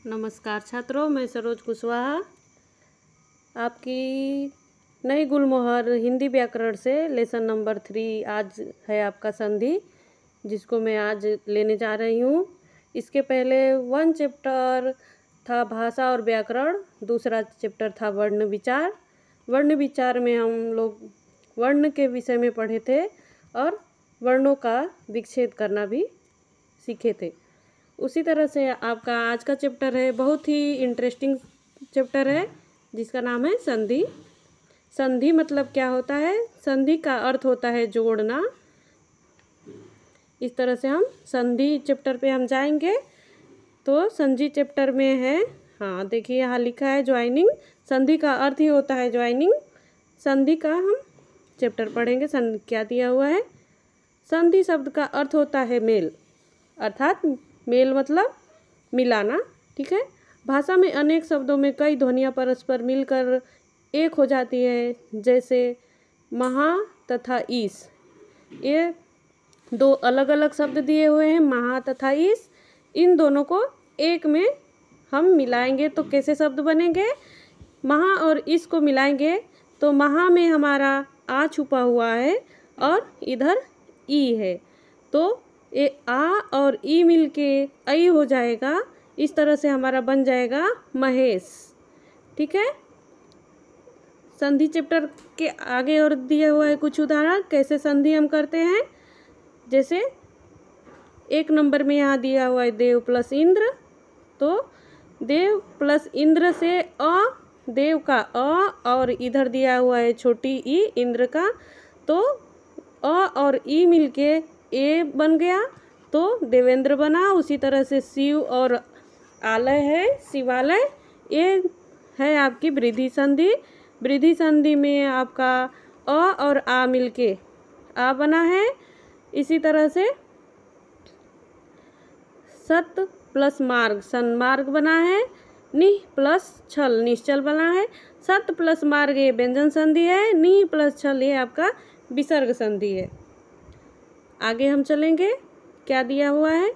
नमस्कार छात्रों, मैं सरोज कुशवाहा आपकी नई गुलमोहर हिंदी व्याकरण से लेसन नंबर 3 आज है आपका संधि, जिसको मैं आज लेने जा रही हूँ। इसके पहले 1 चैप्टर था भाषा और व्याकरण, दूसरा चैप्टर था वर्ण विचार। वर्ण विचार में हम लोग वर्ण के विषय में पढ़े थे और वर्णों का विच्छेद करना भी सीखे थे। उसी तरह से आपका आज का चैप्टर है, बहुत ही इंटरेस्टिंग चैप्टर है, जिसका नाम है संधि। संधि मतलब क्या होता है? संधि का अर्थ होता है जोड़ना। इस तरह से हम संधि चैप्टर पे हम जाएंगे। तो संधि चैप्टर में है, हाँ देखिए यहाँ लिखा है ज्वाइनिंग। संधि का अर्थ ही होता है ज्वाइनिंग। संधि का हम चैप्टर पढ़ेंगे। संधि क्या दिया हुआ है? संधि शब्द का अर्थ होता है मेल, अर्थात मेल मतलब मिलाना। ठीक है। भाषा में अनेक शब्दों में कई ध्वनियाँ परस्पर मिलकर एक हो जाती है, जैसे महा तथा ईस। ये दो अलग अलग शब्द दिए हुए हैं, महा तथा ईस। इन दोनों को एक में हम मिलाएंगे तो कैसे शब्द बनेंगे? महा और ईस को मिलाएंगे तो महा में हमारा आ छुपा हुआ है और इधर ई है, तो ये आ और ई मिलके ऐ हो जाएगा। इस तरह से हमारा बन जाएगा महेश। ठीक है। संधि चैप्टर के आगे और दिया हुआ है कुछ उदाहरण कैसे संधि हम करते हैं। जैसे 1 नंबर में यहाँ दिया हुआ है देव प्लस इंद्र, तो देव प्लस इंद्र से अ, देव का अ और इधर दिया हुआ है छोटी ई इंद्र का, तो अ और ई मिलके ए बन गया तो देवेंद्र बना। उसी तरह से शिव और आलय है शिवालय। ये है आपकी वृद्धि संधि। वृद्धि संधि में आपका अ और आ मिलके आ बना है। इसी तरह से सत प्लस मार्ग सन्मार्ग बना है। निह प्लस छल निश्चल बना है। सत प्लस मार्ग ये व्यंजन संधि है। निह प्लस छल ये आपका विसर्ग संधि है। आगे हम चलेंगे। क्या दिया हुआ है?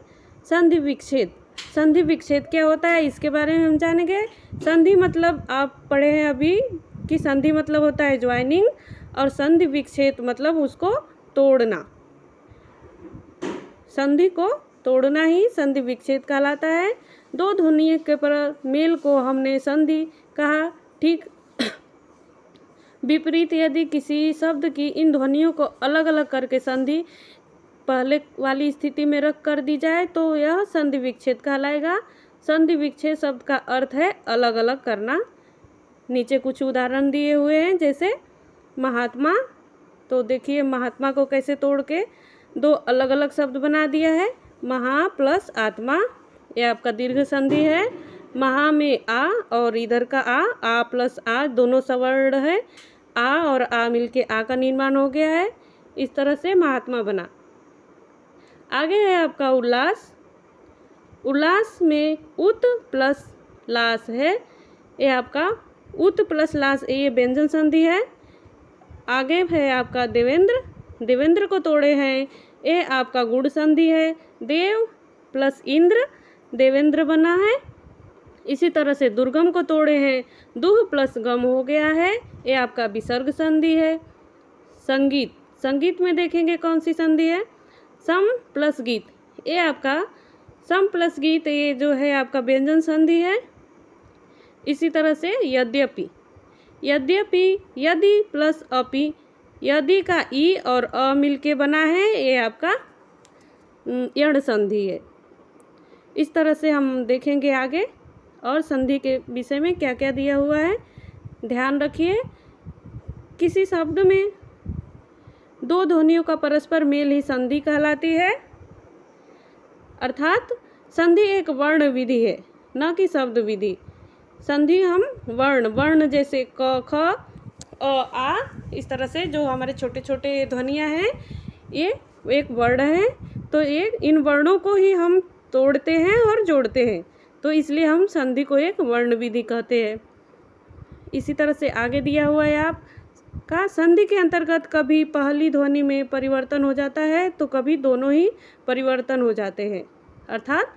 संधि विच्छेद। संधि विच्छेद क्या होता है, इसके बारे में हम जानेंगे। संधि मतलब आप पढ़े हैं अभी कि संधि मतलब होता है ज्वाइनिंग, और संधि विच्छेद मतलब उसको तोड़ना। संधि को तोड़ना ही संधि विच्छेद कहलाता है। दो ध्वनियों के पर मेल को हमने संधि कहा। ठीक विपरीत यदि किसी शब्द की इन ध्वनियों को अलग अलग करके संधि पहले वाली स्थिति में रख कर दी जाए तो यह संधि विच्छेद कहलाएगा। संधि विच्छेद शब्द का अर्थ है अलग अलग करना। नीचे कुछ उदाहरण दिए हुए हैं, जैसे महात्मा। तो देखिए महात्मा को कैसे तोड़ के दो अलग अलग शब्द बना दिया है। महा प्लस आत्मा, यह आपका दीर्घ संधि है। महा में आ और इधर का आ प्लस आ दोनों सवर्ण है। आ और आ मिलके आ का निर्माण हो गया है। इस तरह से महात्मा बना। आगे है आपका उल्लास। उल्लास में उत प्लस लास है। ये आपका उत प्लस लास ये व्यंजन संधि है। आगे है आपका देवेंद्र। देवेंद्र को तोड़े हैं, ये आपका गुण संधि है। देव प्लस इंद्र देवेंद्र बना है। इसी तरह से दुर्गम को तोड़े हैं, दुह प्लस गम हो गया है, ये आपका विसर्ग संधि है। संगीत। संगीत में देखेंगे कौन सी संधि है? सम प्लस गीत, ये आपका सम प्लस गीत ये जो है आपका व्यंजन संधि है। इसी तरह से यद्यपि। यद्यपि यदि प्लस अपि, यदि का ई और अ मिलके बना है, ये आपका यण संधि है। इस तरह से हम देखेंगे आगे और संधि के विषय में क्या क्या दिया हुआ है। ध्यान रखिए, किसी शब्द में दो ध्वनियों का परस्पर मेल ही संधि कहलाती है। अर्थात संधि एक वर्ण विधि है, न कि शब्द विधि। संधि हम वर्ण जैसे क ख अ आ, इस तरह से जो हमारे छोटे छोटे ध्वनियाँ हैं ये एक वर्ण है, तो ये इन वर्णों को ही हम तोड़ते हैं और जोड़ते हैं, तो इसलिए हम संधि को एक वर्ण विधि कहते हैं। इसी तरह से आगे दिया हुआ है आपका संधि के अंतर्गत कभी पहली ध्वनि में परिवर्तन हो जाता है तो कभी दोनों ही परिवर्तन हो जाते हैं। अर्थात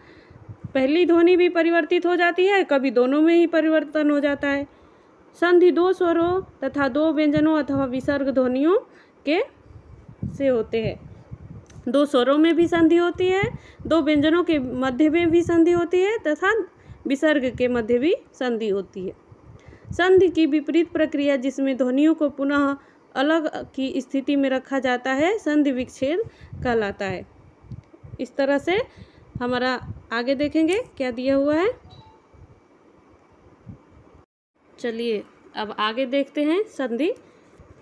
पहली ध्वनि भी परिवर्तित हो जाती है, कभी दोनों में ही परिवर्तन हो जाता है। संधि दो स्वरों तथा दो व्यंजनों अथवा विसर्ग ध्वनियों के से होते हैं। दो स्वरों में भी संधि होती है, दो व्यंजनों के मध्य में भी संधि होती है तथा विसर्ग के मध्य भी संधि होती है। संधि की विपरीत प्रक्रिया जिसमें ध्वनियों को पुनः अलग की स्थिति में रखा जाता है संधि विच्छेद कहलाता है। इस तरह से हमारा आगे देखेंगे क्या दिया हुआ है। चलिए अब आगे देखते हैं संधि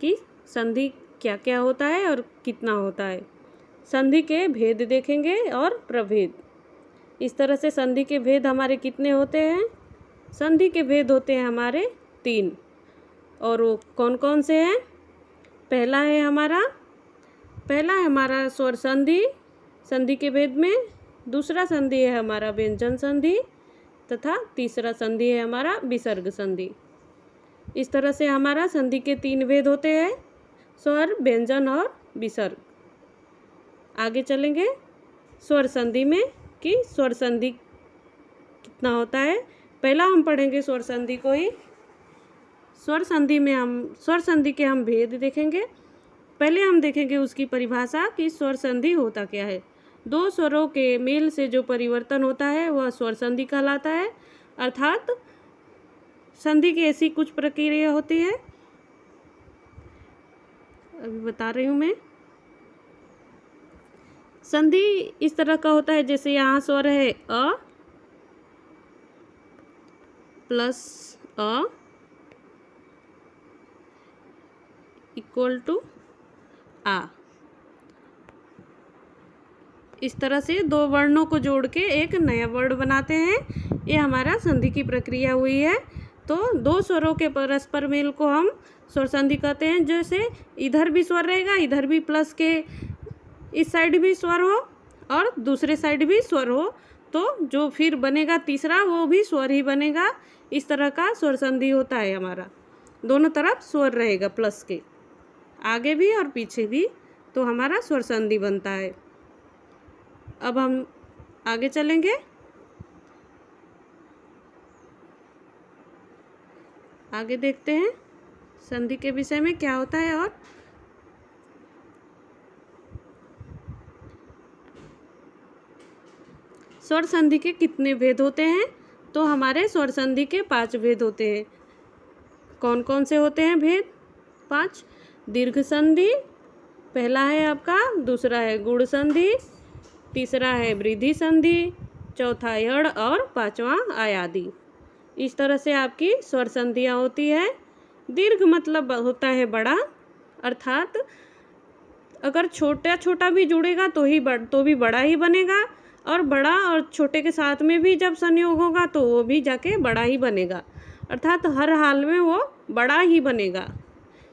की संधि क्या क्या होता है और कितना होता है। संधि के भेद देखेंगे और प्रभेद। इस तरह से संधि के भेद हमारे कितने होते हैं। संधि के भेद होते हैं हमारे 3 और वो कौन कौन से हैं। पहला है हमारा स्वर संधि, संधि के भेद में। दूसरा संधि है हमारा व्यंजन संधि तथा तीसरा संधि है हमारा विसर्ग संधि। इस तरह से हमारा संधि के 3 भेद होते हैं, स्वर, व्यंजन और विसर्ग। आगे चलेंगे स्वर संधि में कि स्वर संधि कितना होता है। पहला हम पढ़ेंगे स्वर संधि को ही। स्वर संधि के हम भेद देखेंगे। पहले हम देखेंगे उसकी परिभाषा कि स्वर संधि होता क्या है। दो स्वरों के मेल से जो परिवर्तन होता है वह स्वर संधि कहलाता है। अर्थात संधि की ऐसी कुछ प्रक्रिया होती है, अभी बता रही हूँ मैं। संधि इस तरह का होता है जैसे यहाँ स्वर है अ प्लस अ इक्वल टू आ। इस तरह से दो वर्णों को जोड़ के एक नया वर्ण बनाते हैं। ये हमारा संधि की प्रक्रिया हुई है। तो दो स्वरों के परस्पर मेल को हम स्वर संधि कहते हैं। जैसे इधर भी स्वर रहेगा, इधर भी प्लस के इस साइड भी स्वर हो और दूसरे साइड भी स्वर हो, तो जो फिर बनेगा तीसरा वो भी स्वर ही बनेगा। इस तरह का स्वर संधि होता है हमारा। दोनों तरफ स्वर रहेगा प्लस के, आगे भी और पीछे भी, तो हमारा स्वर संधि बनता है। अब हम आगे चलेंगे। आगे देखते हैं संधि के विषय में क्या होता है। और स्वर संधि के कितने भेद होते हैं, तो हमारे स्वर संधि के 5 भेद होते हैं। कौन कौन से होते हैं भेद? 5। दीर्घ संधि पहला है आपका, दूसरा है गुण संधि, तीसरा है वृद्धि संधि, चौथा यड़ और 5वां आयादी। इस तरह से आपकी स्वर संधियाँ होती है। दीर्घ मतलब होता है बड़ा, अर्थात अगर छोटा छोटा भी जुड़ेगा तो भी बड़ा ही बनेगा, और बड़ा और छोटे के साथ में भी जब संयोग होगा तो वो भी जाके बड़ा ही बनेगा। अर्थात हर हाल में वो बड़ा ही बनेगा।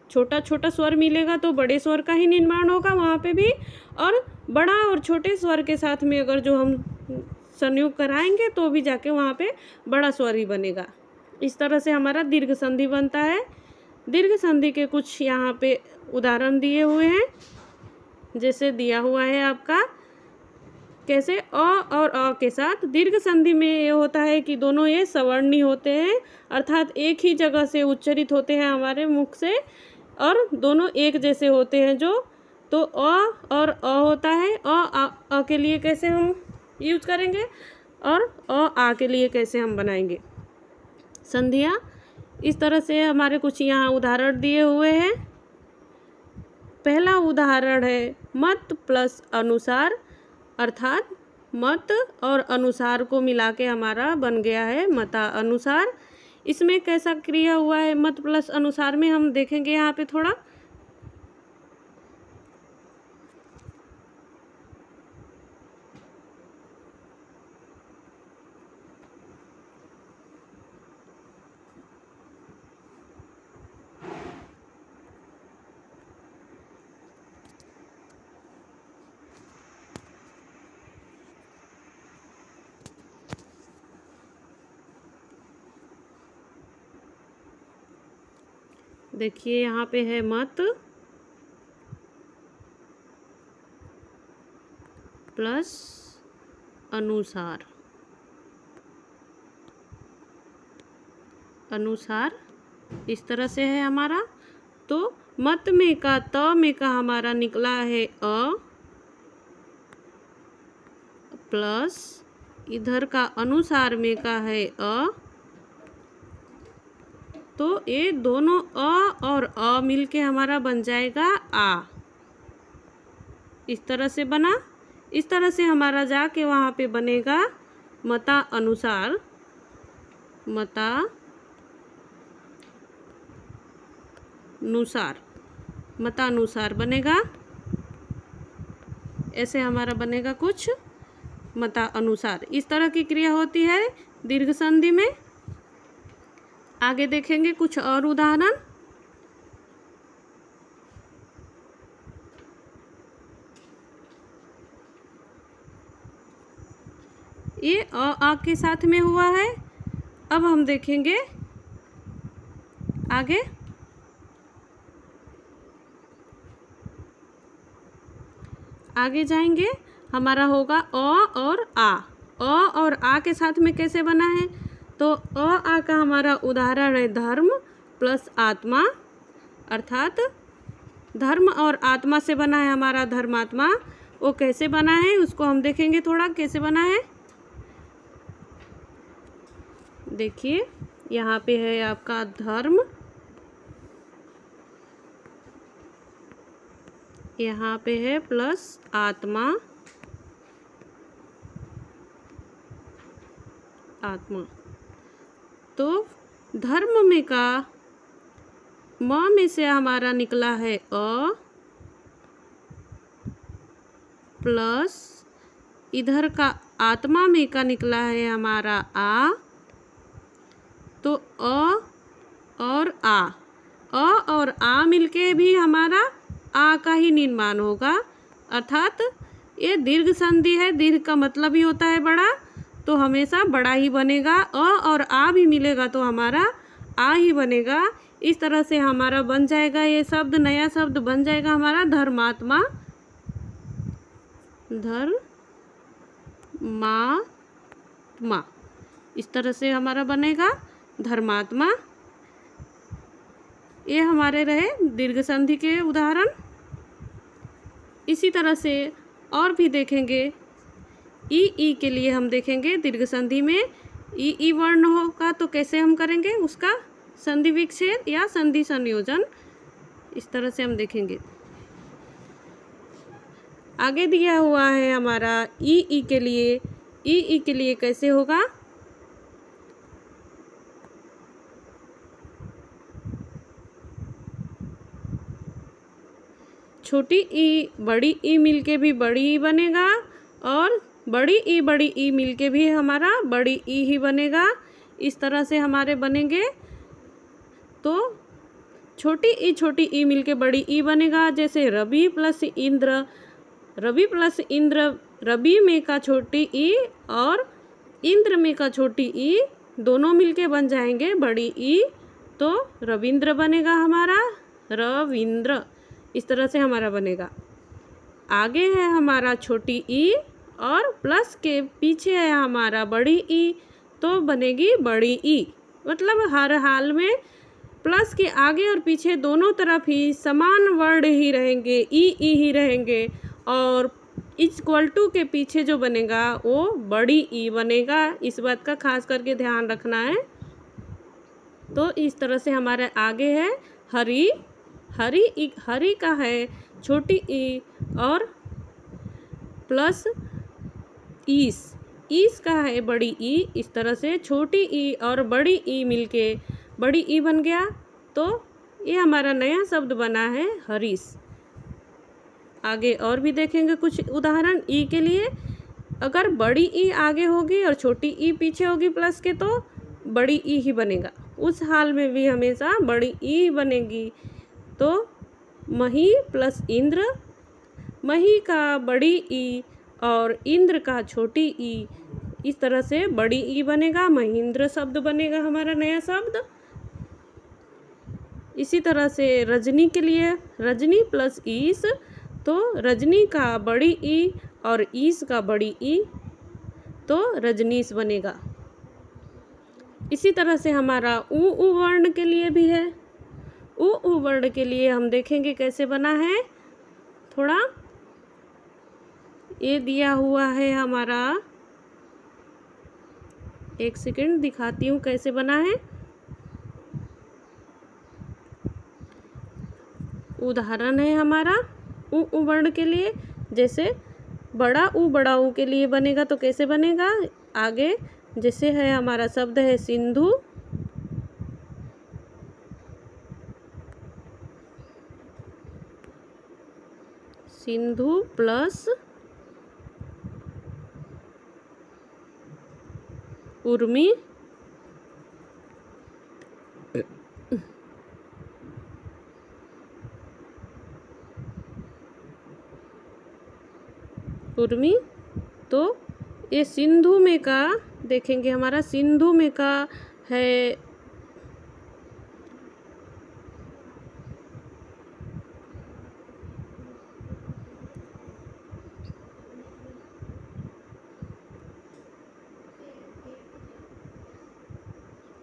छोटा छोटा स्वर मिलेगा तो बड़े स्वर का ही निर्माण होगा वहाँ पे भी, और बड़ा और छोटे स्वर के साथ में अगर जो हम संयोग कराएंगे तो भी जाके वहाँ पे बड़ा स्वर ही बनेगा। इस तरह से हमारा दीर्घ संधि बनता है। दीर्घ संधि के कुछ यहाँ पे उदाहरण दिए हुए हैं, जैसे दिया हुआ है आपका कैसे अ और अ के साथ। दीर्घ संधि में ये होता है कि दोनों ये सवर्णी होते हैं, अर्थात एक ही जगह से उच्चारित होते हैं हमारे मुख से, और दोनों एक जैसे होते हैं जो। तो अ और अ होता है। अ के लिए कैसे हम यूज करेंगे और आ के लिए कैसे हम बनाएंगे संधियाँ। इस तरह से हमारे कुछ यहाँ उदाहरण दिए हुए हैं। पहला उदाहरण है मत प्लस अनुसार, अर्थात मत और अनुसार को मिला के हमारा बन गया है मता अनुसार। इसमें कैसा क्रिया हुआ है मत प्लस अनुसार में, हम देखेंगे यहाँ पे थोड़ा। देखिए यहाँ पे है मत प्लस अनुसार। अनुसार, इस तरह से है हमारा। तो मत में का त में का हमारा निकला है अ, प्लस इधर का अनुसार में का है अ। तो ये दोनों अ और अ मिलके हमारा बन जाएगा आ। इस तरह से बना। इस तरह से हमारा जाके वहाँ पे बनेगा मता अनुसार, मता अनुसार, मतानुसार बनेगा। ऐसे हमारा बनेगा कुछ मता अनुसार। इस तरह की क्रिया होती है दीर्घ संधि में। आगे देखेंगे कुछ और उदाहरण। ये आ के साथ में हुआ है। अब हम देखेंगे आगे। आगे जाएंगे, हमारा होगा अ और आ। अ और आ के साथ में कैसे बना है? तो अ आ का हमारा उदाहरण है धर्म प्लस आत्मा, अर्थात धर्म और आत्मा से बना है हमारा धर्मात्मा। वो कैसे बना है उसको हम देखेंगे थोड़ा, कैसे बना है। देखिए यहाँ पे है आपका धर्म, यहाँ पे है प्लस आत्मा, आत्मा। तो धर्म में का म में से हमारा निकला है अ, प्लस इधर का आत्मा में का निकला है हमारा आ। तो अ और आ मिलके भी हमारा आ का ही निर्माण होगा, अर्थात ये दीर्घ संधि है। दीर्घ का मतलब ही होता है बड़ा, तो हमेशा बड़ा ही बनेगा। अ और आ भी मिलेगा तो हमारा आ ही बनेगा। इस तरह से हमारा बन जाएगा ये शब्द, नया शब्द बन जाएगा हमारा धर्मात्मा, धर्मात्मा। इस तरह से हमारा बनेगा धर्मात्मा। ये हमारे रहे दीर्घ संधि के उदाहरण। इसी तरह से और भी देखेंगे। ई के लिए हम देखेंगे दीर्घ संधि में ई वर्ण होगा तो कैसे हम करेंगे उसका संधि विच्छेद या संधि संयोजन। इस तरह से हम देखेंगे। आगे दिया हुआ है हमारा ई के लिए। ई के लिए कैसे होगा? छोटी ई बड़ी ई मिलके भी बड़ी ई बनेगा, और बड़ी ई मिलके भी हमारा बड़ी ई ही बनेगा। इस तरह से हमारे बनेंगे। तो छोटी ई मिलके बड़ी ई बनेगा। जैसे रवि प्लस इंद्र, रवि प्लस इंद्र, रवि में का छोटी ई और इंद्र में का छोटी ई दोनों मिलके बन जाएंगे बड़ी ई। तो रविंद्र बनेगा हमारा, रविंद्र। इस तरह से हमारा बनेगा। आगे है हमारा छोटी ई और प्लस के पीछे है हमारा बड़ी ई, तो बनेगी बड़ी ई। मतलब हर हाल में प्लस के आगे और पीछे दोनों तरफ ही समान वर्ण ही रहेंगे, ई ही रहेंगे। और इक्वल टू के पीछे जो बनेगा वो बड़ी ई बनेगा। इस बात का खास करके ध्यान रखना है। तो इस तरह से हमारे आगे है हरी। हरी का है छोटी ई और प्लस ईस का है बड़ी ई। इस तरह से छोटी ई और बड़ी ई मिलके बड़ी ई बन गया। तो ये हमारा नया शब्द बना है हरीश। आगे और भी देखेंगे कुछ उदाहरण ई के लिए। अगर बड़ी ई आगे होगी और छोटी ई पीछे होगी प्लस के, तो बड़ी ई ही बनेगा। उस हाल में भी हमेशा बड़ी ई बनेगी। तो मही प्लस इंद्र, मही का बड़ी ई और इंद्र का छोटी ई, इस तरह से बड़ी ई बनेगा, महेंद्र शब्द बनेगा हमारा नया शब्द। इसी तरह से रजनी के लिए रजनी प्लस ईस, तो रजनी का बड़ी ई और ईस का बड़ी ई, तो रजनीश बनेगा। इसी तरह से हमारा उ वर्ण के लिए भी है। उ वर्ण के लिए हम देखेंगे कैसे बना है। थोड़ा ये दिया हुआ है हमारा, एक सेकंड दिखाती हूँ कैसे बना है। उदाहरण है हमारा उ वर्ण के लिए, जैसे बड़ा उ के लिए बनेगा तो कैसे बनेगा। आगे जैसे है हमारा शब्द है सिंधु, सिंधु प्लस उर्मी, उर्मी। तो ये सिंधु में का देखेंगे, हमारा सिंधु में का है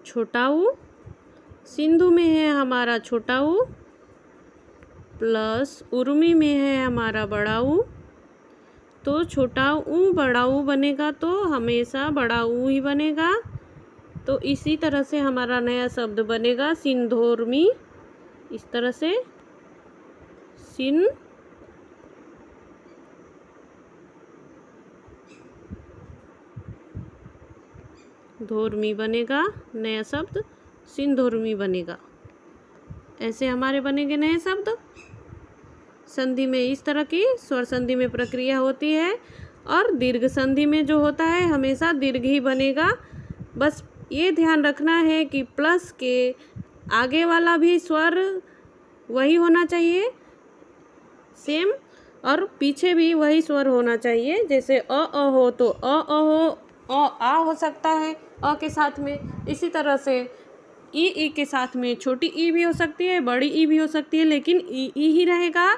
छोटा ऊ, सिंधु में है हमारा छोटा ऊ, प्लस उर्मी में है हमारा बड़ा ऊ। तो छोटा ऊ बड़ा ऊ बनेगा तो हमेशा बड़ा ऊ ही बनेगा। तो इसी तरह से हमारा नया शब्द बनेगा सिंधोर्मी। इस तरह से सिंधोर्मी बनेगा, नया शब्द सिंधोर्मी बनेगा। ऐसे हमारे बनेंगे नए शब्द। संधि में इस तरह की स्वर संधि में प्रक्रिया होती है, और दीर्घ संधि में जो होता है हमेशा दीर्घ ही बनेगा। बस ये ध्यान रखना है कि प्लस के आगे वाला भी स्वर वही होना चाहिए सेम, और पीछे भी वही स्वर होना चाहिए। जैसे अ हो तो अ हो, आ हो सकता है अ के साथ में। इसी तरह से ई के साथ में छोटी ई भी हो सकती है, बड़ी ई भी हो सकती है, लेकिन ई ही रहेगा।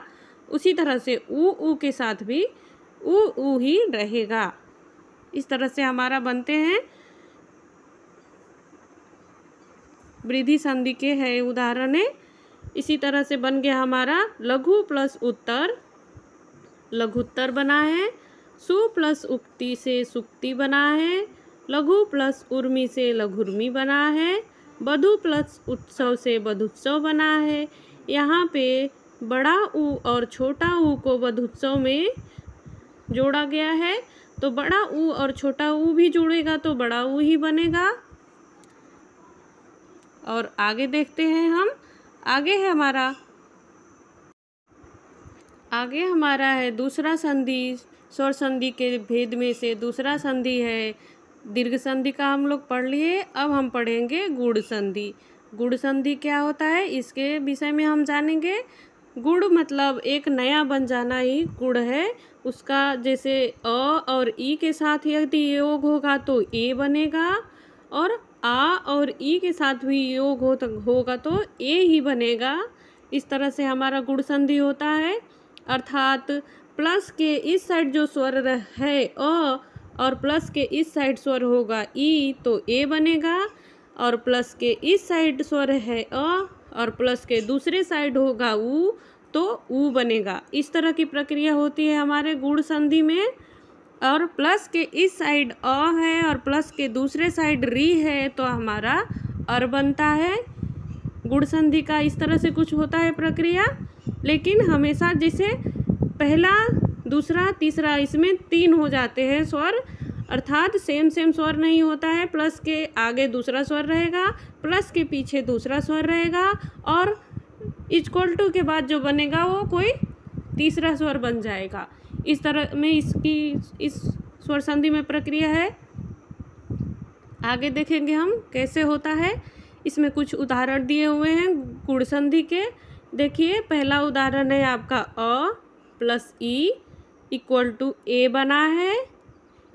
उसी तरह से उ के साथ भी उ ही रहेगा। इस तरह से हमारा बनते हैं वृद्धि संधि के है उदाहरण है। इसी तरह से बन गया हमारा लघु प्लस उत्तर, लघुत्तर बना है। सु प्लस उक्ति से सुक्ति बना है। लघु प्लस उर्मी से लघुर्मी बना है। बधु प्लस उत्सव से बधुत्सव बना है। यहाँ पे बड़ा ऊ और छोटा ऊ को बधुत्सव में जोड़ा गया है, तो बड़ा ऊ और छोटा ऊ भी जुड़ेगा तो बड़ा ऊ ही बनेगा। और आगे देखते हैं हम। आगे हमारा है दूसरा संधि। स्वर संधि के भेद में से दूसरा संधि है दीर्घ संधि का हम लोग पढ़ लिए। अब हम पढ़ेंगे गुण संधि। गुण संधि क्या होता है इसके विषय में हम जानेंगे। गुण मतलब एक नया बन जाना ही गुण है। उसका जैसे अ और ई के साथ यदि योग होगा तो ए बनेगा, और आ और ई के साथ भी योग होगा तो ए ही बनेगा। इस तरह से हमारा गुण संधि होता है। अर्थात प्लस के इस साइड जो स्वर है अ, और प्लस के इस साइड स्वर होगा ई तो ए बनेगा, और प्लस के इस साइड स्वर है अ और प्लस के दूसरे साइड होगा उ तो उ बनेगा। इस तरह की प्रक्रिया होती है हमारे गुण संधि में। और प्लस के इस साइड अ है और प्लस के दूसरे साइड री है तो हमारा अर बनता है। गुण संधि का इस तरह से कुछ होता है प्रक्रिया। लेकिन हमेशा जैसे पहला दूसरा तीसरा इसमें 3 हो जाते हैं स्वर, अर्थात सेम स्वर नहीं होता है। प्लस के आगे दूसरा स्वर रहेगा, प्लस के पीछे दूसरा स्वर रहेगा, और इक्वल टू के बाद जो बनेगा वो कोई तीसरा स्वर बन जाएगा। इस तरह में इस स्वर संधि में प्रक्रिया है। आगे देखेंगे हम कैसे होता है। इसमें कुछ उदाहरण दिए हुए हैं गुण संधि के। देखिए पहला उदाहरण है आपका अ प्लस ई इक्वल टू ए बना है।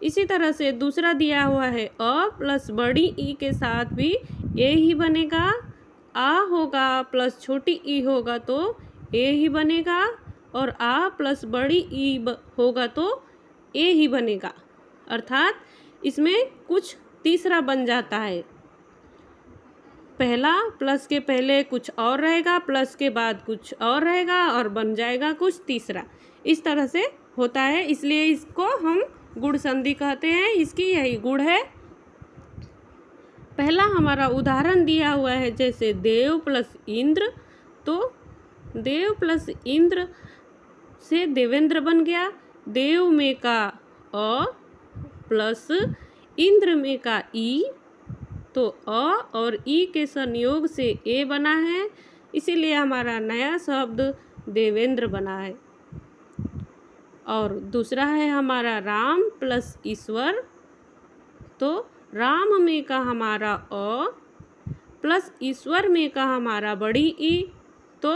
इसी तरह से दूसरा दिया हुआ है अ प्लस बड़ी ई के साथ भी ए ही बनेगा। आ होगा प्लस छोटी ई होगा तो ए ही बनेगा, और आ प्लस बड़ी ई होगा तो ए ही बनेगा। अर्थात इसमें कुछ तीसरा बन जाता है। पहला प्लस के पहले कुछ और रहेगा, प्लस के बाद कुछ और रहेगा और बन जाएगा कुछ तीसरा। इस तरह से होता है, इसलिए इसको हम गुण संधि कहते हैं। इसकी यही गुण है। पहला हमारा उदाहरण दिया हुआ है, जैसे देव प्लस इंद्र, तो देव प्लस इंद्र से देवेंद्र बन गया। देव में का अ प्लस इंद्र में का ई, तो अ और ई के संयोग से ए बना है, इसीलिए हमारा नया शब्द देवेंद्र बना है। और दूसरा है हमारा राम प्लस ईश्वर, तो राम में का हमारा अ प्लस ईश्वर में का हमारा बड़ी ई, तो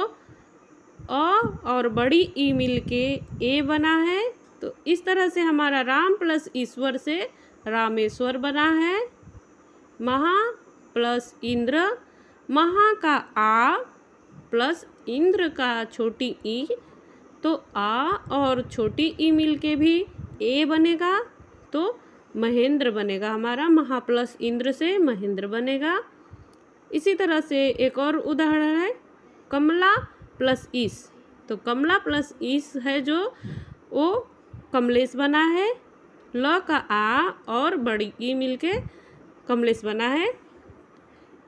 अ और बड़ी ई मिलके ए बना है। तो इस तरह से हमारा राम प्लस ईश्वर से रामेश्वर बना है। महा प्लस इंद्र, महा का आ प्लस इंद्र का छोटी ई, तो आ और छोटी ई मिलके भी ए बनेगा, तो महेंद्र बनेगा हमारा। महा प्लस इंद्र से महेंद्र बनेगा। इसी तरह से एक और उदाहरण है कमला प्लस ईश, तो कमला प्लस ईश है जो वो कमलेश बना है। ल का आ और बड़ी ई मिलके कमलेश बना है।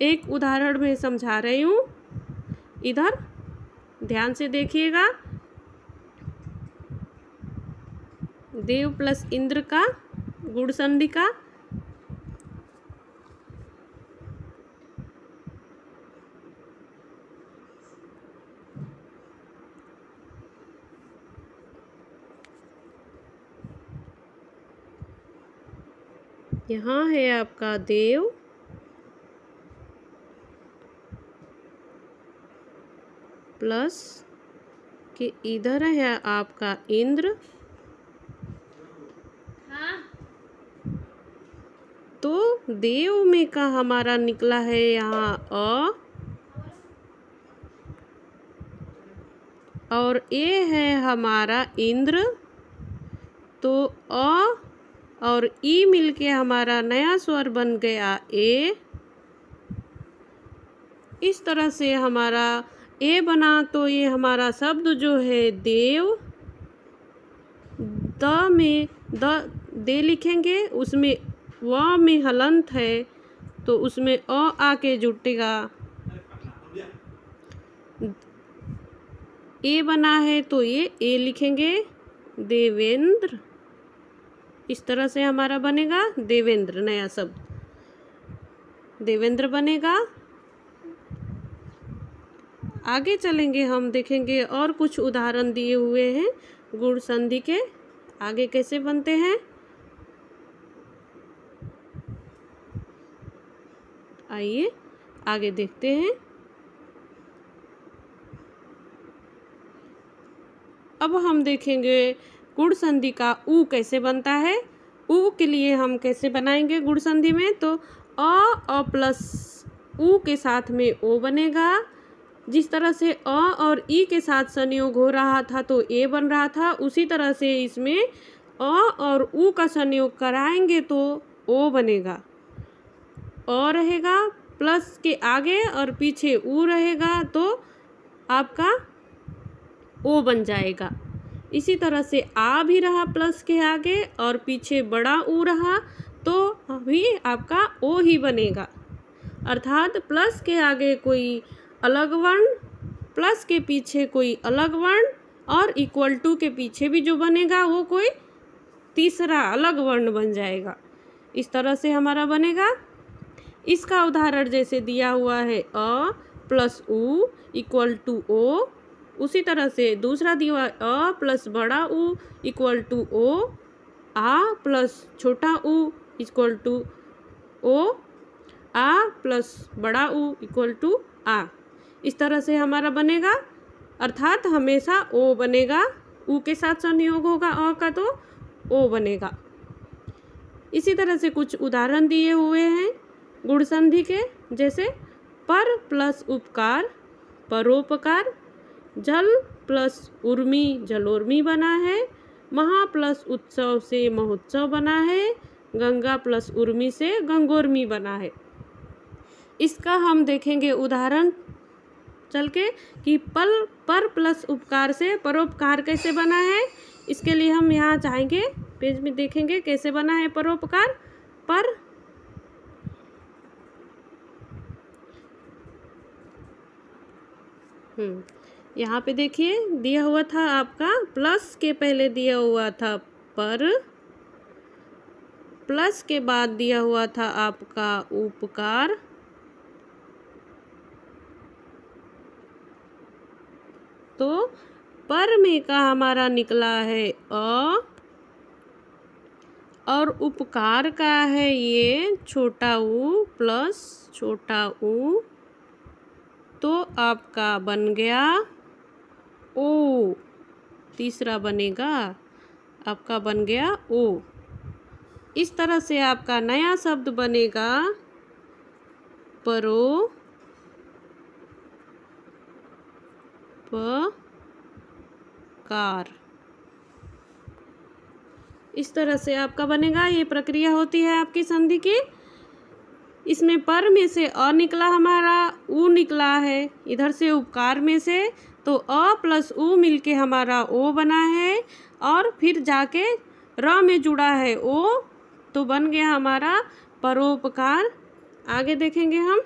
एक उदाहरण में समझा रही हूँ, इधर ध्यान से देखिएगा। देव प्लस इंद्र का गुण संधि का यहाँ है आपका देव प्लस के इधर है आपका इंद्र, तो देव में का हमारा निकला है यहाँ अ, और ए है हमारा इंद्र, तो अ और ई मिलके हमारा नया स्वर बन गया ए। इस तरह से हमारा ए बना, तो ये हमारा शब्द जो है देव, द में द दे लिखेंगे, उसमें व में हलंत है तो उसमें अ आके जुटेगा। ए बना है तो ये ए लिखेंगे देवेंद्र। इस तरह से हमारा बनेगा देवेंद्र, नया शब्द देवेंद्र बनेगा। आगे चलेंगे, हम देखेंगे और कुछ उदाहरण दिए हुए हैं गुण संधि के, आगे कैसे बनते हैं। आइए आगे देखते हैं। अब हम देखेंगे गुण संधि का उ कैसे बनता है। उ के लिए हम कैसे बनाएंगे गुण संधि में, तो अ प्लस उ के साथ में ओ बनेगा। जिस तरह से अ और ई के साथ संयोग हो रहा था तो ए बन रहा था, उसी तरह से इसमें अ और उ का संयोग कराएंगे तो ओ बनेगा। अ रहेगा प्लस के आगे और पीछे उ रहेगा, तो आपका ओ बन जाएगा। इसी तरह से आ भी रहा प्लस के आगे और पीछे बड़ा ऊ रहा, तो अभी आपका ओ ही बनेगा। अर्थात प्लस के आगे कोई अलग वर्ण, प्लस के पीछे कोई अलग वर्ण और इक्वल टू के पीछे भी जो बनेगा वो कोई तीसरा अलग वर्ण बन जाएगा। इस तरह से हमारा बनेगा। इसका उदाहरण जैसे दिया हुआ है अ प्लस उ इक्वल टू ओ, उसी तरह से दूसरा दिया अ प्लस बड़ा उ इक्वल टू ओ, आ प्लस छोटा उ इक्वल टू ओ, आ प्लस बड़ा उ इक्वल टू आ। इस तरह से हमारा बनेगा। अर्थात हमेशा ओ बनेगा, उ के साथ संयोग होगा अ का तो ओ बनेगा। इसी तरह से कुछ उदाहरण दिए हुए हैं गुण संधि के, जैसे पर प्लस उपकार परोपकार, जल प्लस उर्मी जलोर्मी बना है, महा प्लस उत्सव से महोत्सव बना है, गंगा प्लस उर्मी से गंगोर्मी बना है। इसका हम देखेंगे उदाहरण चल के कि पर प्लस उपकार से परोपकार कैसे बना है। इसके लिए हम यहाँ चाहेंगे पेज में देखेंगे कैसे बना है परोपकार। पर यहाँ पे देखिए दिया हुआ था आपका प्लस के पहले दिया हुआ था पर, प्लस के बाद दिया हुआ था आपका उपकार, तो पर में का हमारा निकला है अ और उपकार का है ये छोटा ऊ प्लस छोटा ऊ, तो आपका बन गया ओ। तीसरा बनेगा आपका बन गया ओ। इस तरह से आपका नया शब्द बनेगा परोपकार। इस तरह से आपका बनेगा। ये प्रक्रिया होती है आपकी संधि की। इसमें पर में से अ निकला हमारा, ऊ निकला है, इधर से उपकार में से तो अ प्लस ऊ मिलके हमारा ओ बना है और फिर जाके र में जुड़ा है ओ, तो बन गया हमारा परोपकार। आगे देखेंगे हम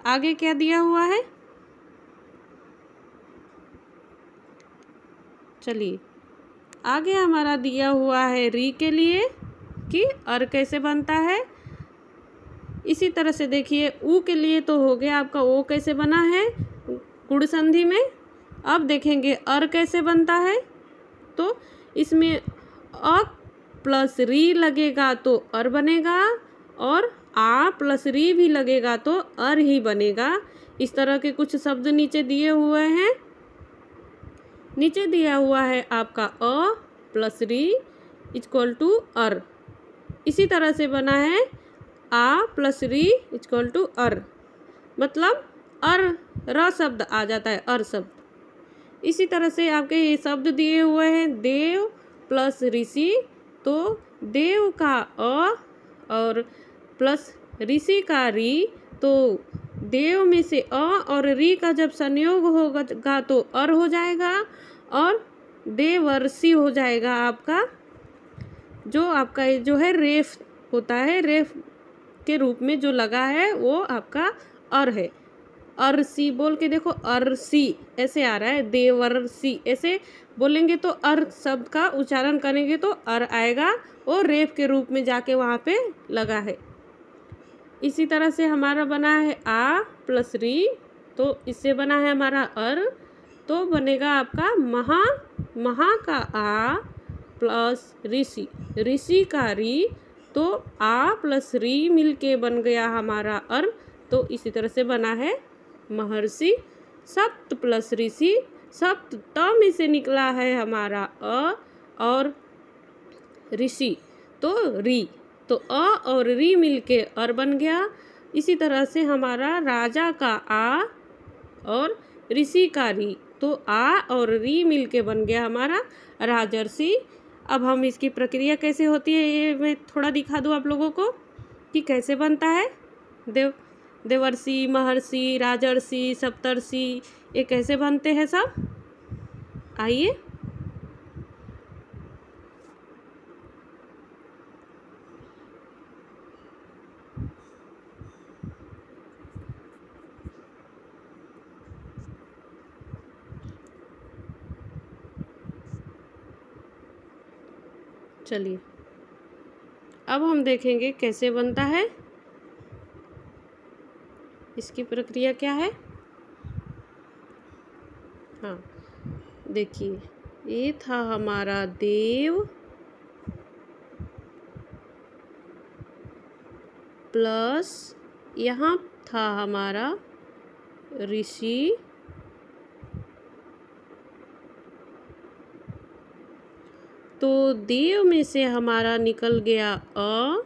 आगे क्या दिया हुआ है। चलिए आगे हमारा दिया हुआ है री के लिए कि अर कैसे बनता है। इसी तरह से देखिए ऊ के लिए तो हो गया आपका ओ कैसे बना है गुण संधि में। अब देखेंगे अर कैसे बनता है। तो इसमें अ प्लस री लगेगा तो अर बनेगा और आ प्लस री भी लगेगा तो अर ही बनेगा। इस तरह के कुछ शब्द नीचे दिए हुए हैं। नीचे दिया हुआ है आपका अ प्लस री इक्वल टू अर। इसी तरह से बना है आ प्लस री इक्वल टू अर, मतलब अर र शब्द आ जाता है अर शब्द। इसी तरह से आपके ये शब्द दिए हुए हैं देव प्लस ऋषि, तो देव का अ और प्लस ऋषि का री, तो देव में से अ और री का जब संयोग होगा तो अर हो जाएगा और देवर्षि हो जाएगा आपका। जो आपका जो है रेफ होता है, रेफ के रूप में जो लगा है वो आपका अर है। अरसी बोल के देखो, अरसी ऐसे आ रहा है, देवर्षि ऐसे बोलेंगे तो अर शब्द का उच्चारण करेंगे तो अर आएगा, और रेफ के रूप में जाके वहाँ पे लगा है। इसी तरह से हमारा बना है आ प्लस री, तो इससे बना है हमारा अर, तो बनेगा आपका महा, महा का आ प्लस ऋषि, ऋषि का री, तो आ प्लस री मिलके बन गया हमारा अर। तो इसी तरह से बना है महर्षि। सप्त प्लस ऋषि, सप्त त में से निकला है हमारा अ और ऋषि तो री, तो अ और री मिलके अर बन गया। इसी तरह से हमारा राजा का आ और ऋषि का री, तो आ और री मिलके बन गया हमारा राजर्षि। अब हम इसकी प्रक्रिया कैसे होती है ये मैं थोड़ा दिखा दूँ आप लोगों को कि कैसे बनता है। देवर्षि, महर्षि, राजर्षि, सप्तर्षि, ये कैसे बनते हैं सब, आइए। चलिए अब हम देखेंगे कैसे बनता है, इसकी प्रक्रिया क्या है। हाँ देखिए, ये था हमारा देव प्लस यहाँ था हमारा ऋषि, तो देव में से हमारा निकल गया अ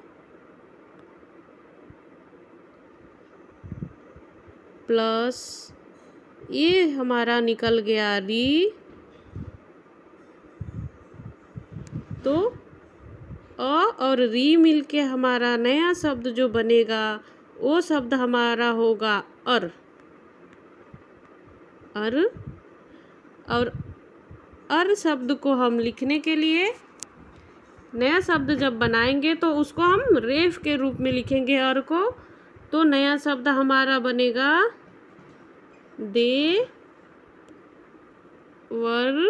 प्लस ये हमारा निकल गया री, तो अ और री मिलके हमारा नया शब्द जो बनेगा वो शब्द हमारा होगा अर। और अर शब्द को हम लिखने के लिए नया शब्द जब बनाएंगे तो उसको हम रेफ के रूप में लिखेंगे अर को। तो नया शब्द हमारा बनेगा दे वर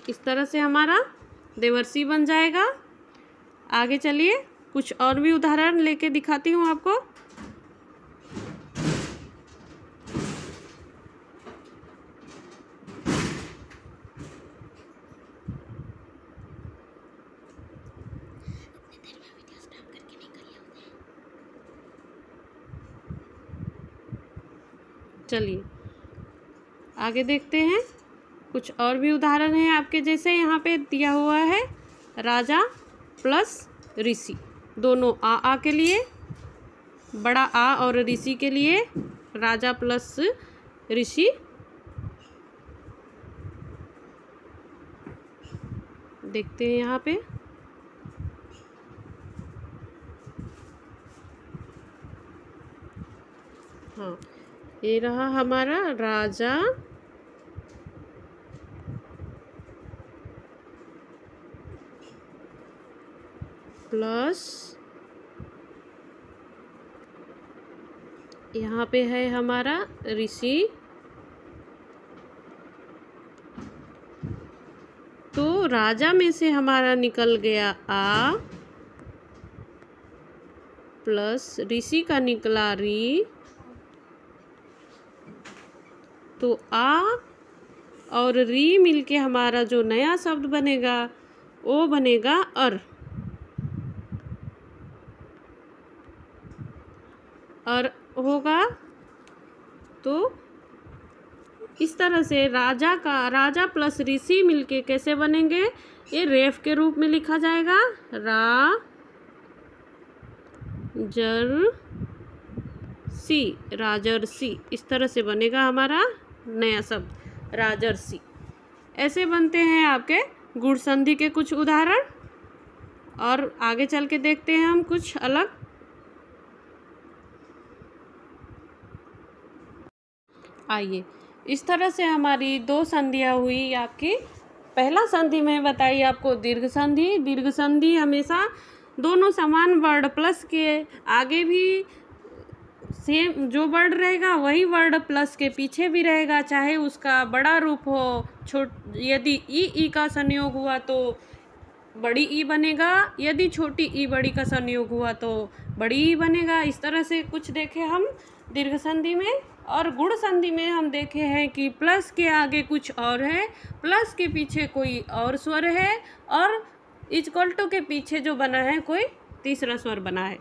इस तरह से हमारा देवर्षि बन जाएगा। आगे चलिए कुछ और भी उदाहरण लेके दिखाती हूँ आपको। चलिए आगे देखते हैं। कुछ और भी उदाहरण हैं आपके जैसे यहाँ पे दिया हुआ है राजा प्लस ऋषि, दोनों आ के लिए, बड़ा आ और ऋषि के लिए राजा प्लस ऋषि। देखते हैं यहाँ पे हाँ, ये रहा हमारा राजा प्लस यहाँ पे है हमारा ऋषि। तो राजा में से हमारा निकल गया आ प्लस ऋषि का निकला री। तो आ और री मिलके हमारा जो नया शब्द बनेगा वो बनेगा अर। और होगा तो इस तरह से राजा प्लस ऋषि मिलके कैसे बनेंगे, ये रेफ के रूप में लिखा जाएगा रा जर सी, राजर्षि। इस तरह से बनेगा हमारा नया शब्द राजर्षि। ऐसे बनते हैं आपके गुण संधि के कुछ उदाहरण। और आगे चल के देखते हैं हम कुछ अलग। आइए इस तरह से हमारी दो संधियाँ हुई आपकी। पहला संधि में बताइए आपको दीर्घ संधि। दीर्घ संधि हमेशा दोनों समान वर्ड प्लस के आगे भी सेम जो वर्ड रहेगा वही वर्ड प्लस के पीछे भी रहेगा, चाहे उसका बड़ा रूप हो यदि ई का संयोग हुआ तो बड़ी ई बनेगा, यदि छोटी ई बड़ी का संयोग हुआ तो बड़ी ई बनेगा। इस तरह से कुछ देखे हम दीर्घ संधि में। और गुण संधि में हम देखे हैं कि प्लस के आगे कुछ और है, प्लस के पीछे कोई और स्वर है, और इक्वल टू के पीछे जो बना है कोई तीसरा स्वर बना है।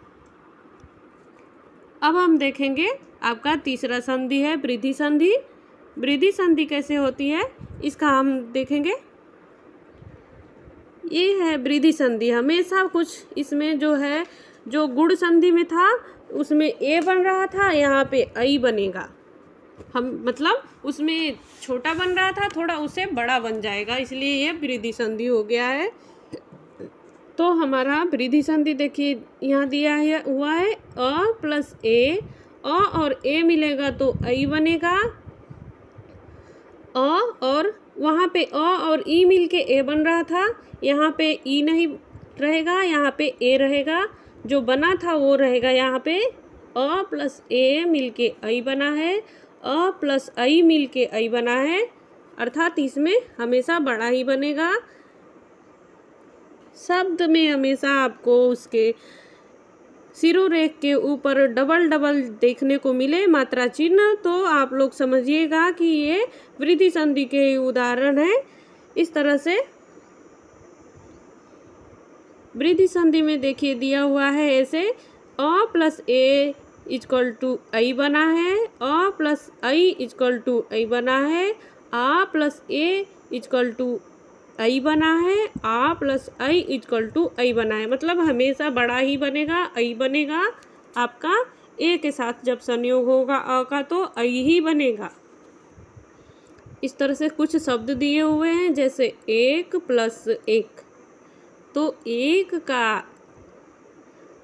अब हम देखेंगे आपका तीसरा संधि है वृद्धि संधि। वृद्धि संधि कैसे होती है इसका हम देखेंगे। ये है वृद्धि संधि। हमेशा कुछ इसमें जो है जो गुण संधि में था उसमें ए बन रहा था, यहाँ पे आई बनेगा। हम मतलब उसमें छोटा बन रहा था, थोड़ा उससे बड़ा बन जाएगा, इसलिए ये वृद्धि संधि हो गया है। तो हमारा वृद्धि संधि देखिए यहाँ दिया हुआ है अ प्लस ए। अ और ए मिलेगा तो आई बनेगा। अ और वहाँ पे अ और ई मिलके ए बन रहा था, यहाँ पे ई नहीं रहेगा, यहाँ पे ए रहेगा। जो बना था वो रहेगा यहाँ पे अ प्लस ए मिलके आई बना है, अ प्लस आई मिलके आई बना है, अर्थात इसमें हमेशा बड़ा ही बनेगा। शब्द में हमेशा आपको उसके शिरोरेख के ऊपर डबल डबल देखने को मिले मात्रा चिन्ह, तो आप लोग समझिएगा कि ये वृद्धि संधि के उदाहरण है। इस तरह से वृद्धि संधि में देखिए दिया हुआ है ऐसे अ प्लस ए इक्वल टू आई बना है, अ प्लस आई इक्वल टू आई बना है, आ प्लस ए इक्वल टू आई बना है, आ प्लस आई इक्वल टू आई बना है। मतलब हमेशा बड़ा ही बनेगा, आई बनेगा आपका। ए के साथ जब संयोग होगा अ का तो आई ही बनेगा। इस तरह से कुछ शब्द दिए हुए हैं जैसे एक प्लस एक, तो एक का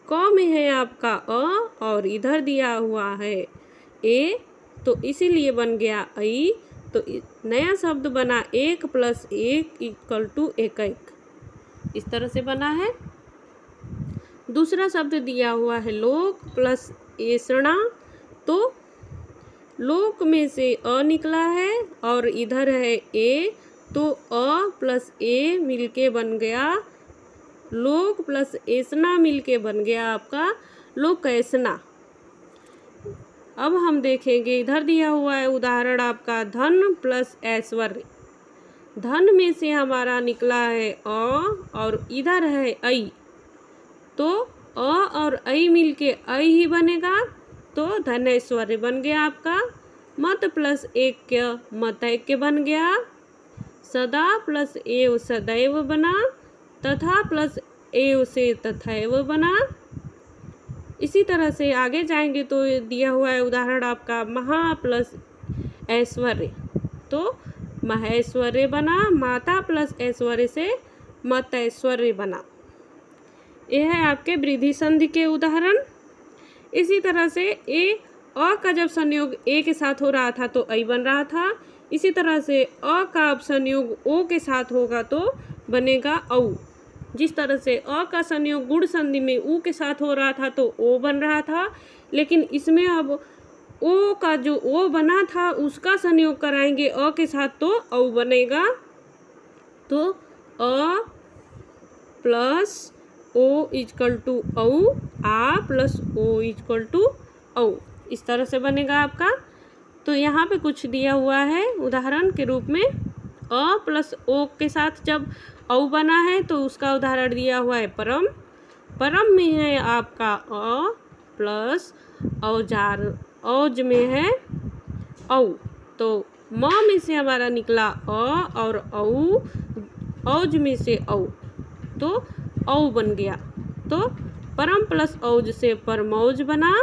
क में है आपका अ और इधर दिया हुआ है ए, तो इसीलिए बन गया ऐ। तो नया शब्द बना 1 + 1 = 1 इस तरह से बना है। दूसरा शब्द दिया हुआ है लोक प्लस एषणा, तो लोक में से अ निकला है और इधर है ए, तो अ प्लस ए मिलके बन गया लोक प्लस एषणा मिलके बन गया आपका लोकैषणा। अब हम देखेंगे इधर दिया हुआ है उदाहरण आपका धन प्लस ऐश्वर्य। धन में से हमारा निकला है अ और इधर है ऐ, तो अ और ऐ मिलके ऐ ही बनेगा, तो धनैश्वर्य बन गया आपका। मत प्लस ऐक्य मतैक्य बन गया। सदा प्लस एव सदैव बना। तथा प्लस एव से तथैव बना। इसी तरह से आगे जाएंगे तो दिया हुआ है उदाहरण आपका महा प्लस ऐश्वर्य, तो महेश्वर्य बना। माता प्लस ऐश्वर्य से मतैश्वर्य बना। यह है आपके वृद्धि संधि के उदाहरण। इसी तरह से अ का जब संयोग ए के साथ हो रहा था तो ऐ बन रहा था। इसी तरह से अ का अब संयोग ओ के साथ होगा तो बनेगा औ। जिस तरह से अ का संयोग गुण संधि में उ के साथ हो रहा था तो ओ बन रहा था, लेकिन इसमें अब ओ का जो ओ बना था उसका संयोग कराएंगे अ के साथ तो औ बनेगा। तो अ प्लस ओ = औ, आ प्लस ओ = औ इस तरह से बनेगा आपका। तो यहाँ पे कुछ दिया हुआ है उदाहरण के रूप में। अ प्लस ओ के साथ जब औ बना है तो उसका उदाहरण दिया हुआ है परम। परम में है आपका अ प्लस औजार, औज में है औ, तो म में से हमारा निकला अ और औ, औज में से औ, तो औ बन गया। तो परम प्लस औज से परमौज बना।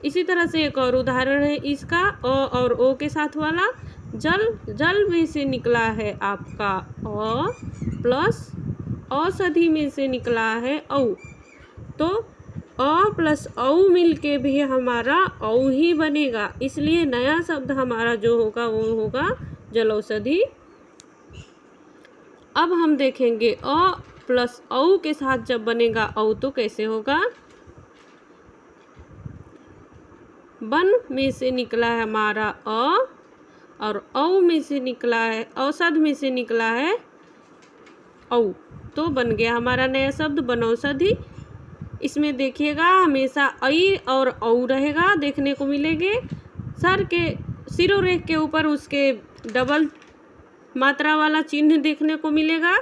इसी तरह से एक और उदाहरण है इसका अ और ओ के साथ वाला। जल, जल में से निकला है आपका अ प्लस औषधि में से निकला है औ, तो अ प्लस औ मिलके भी हमारा औ ही बनेगा। इसलिए नया शब्द हमारा जो होगा वो होगा जलौषधि। अब हम देखेंगे अ प्लस औ के साथ जब बनेगा औ तो कैसे होगा। वन में से निकला है हमारा अ और औ में से निकला है, औषध में से निकला है औ, तो बन गया हमारा नया शब्द वनौषधि। इसमें देखिएगा हमेशा ऐ और औ रहेगा, देखने को मिलेंगे। सर के शिरोरेख के ऊपर उसके डबल मात्रा वाला चिन्ह देखने को मिलेगा,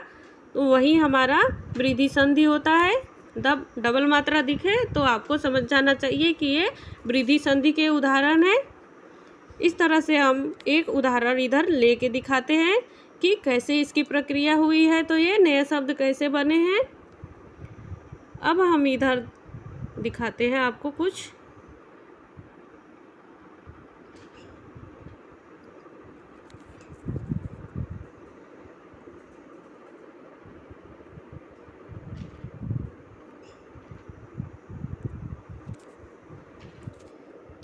तो वही हमारा वृद्धि संधि होता है। जब डबल मात्रा दिखे तो आपको समझ जाना चाहिए कि ये वृद्धि संधि के उदाहरण है। इस तरह से हम एक उदाहरण इधर लेके दिखाते हैं कि कैसे इसकी प्रक्रिया हुई है, तो ये नए शब्द कैसे बने हैं। अब हम इधर दिखाते हैं आपको कुछ।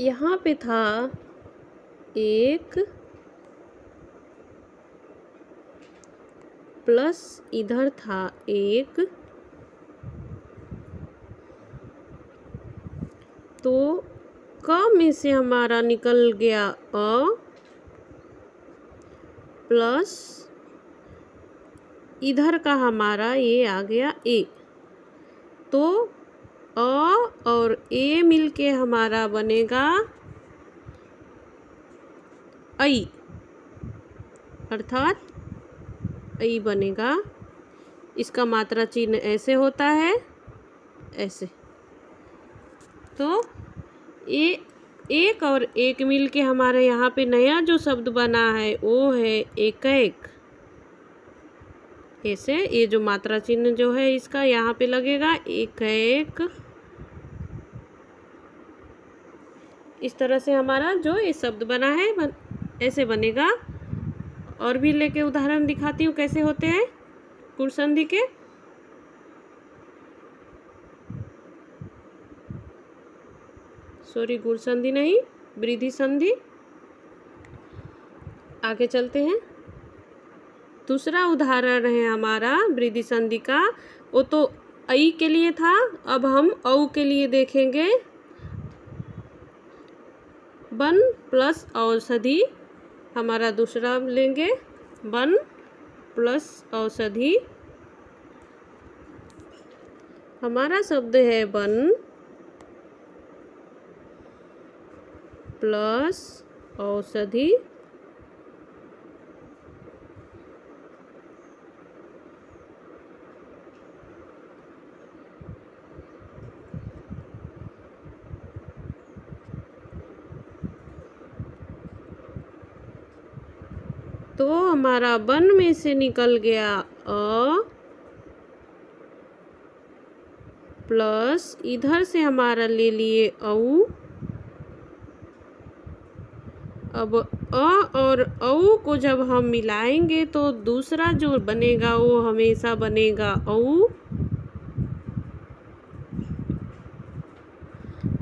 यहाँ पे था एक प्लस इधर था एक, तो क में से हमारा निकल गया अ प्लस इधर का हमारा ये आ गया ए, तो अ और ए मिलके हमारा बनेगा ऐ, अर्थात ऐ बनेगा। इसका मात्रा चिन्ह ऐसे होता है, ऐसे। तो ये एक और एक मिल के हमारे यहाँ पे नया जो शब्द बना है वो है एकैक। ऐसे ये जो मात्रा चिन्ह जो है इसका यहाँ पे लगेगा एकैक। इस तरह से हमारा जो ये शब्द बना है ऐसे बनेगा। और भी लेके उदाहरण दिखाती हूँ कैसे होते हैं गुण संधि के। सॉरी गुण संधि नहीं, वृद्धि संधि। आगे चलते हैं। दूसरा उदाहरण है हमारा वृद्धि संधि का, वो तो ऐ के लिए था, अब हम औ के लिए देखेंगे। वन प्लस औषधि हमारा दूसरा लेंगे, वन प्लस औषधि। हमारा शब्द है वन प्लस औषधि। तो हमारा वन में से निकल गया अ, प्लस इधर से हमारा ले लिए औ। अब अ और औ को जब हम मिलाएंगे तो दूसरा जो बनेगा वो हमेशा बनेगा औ।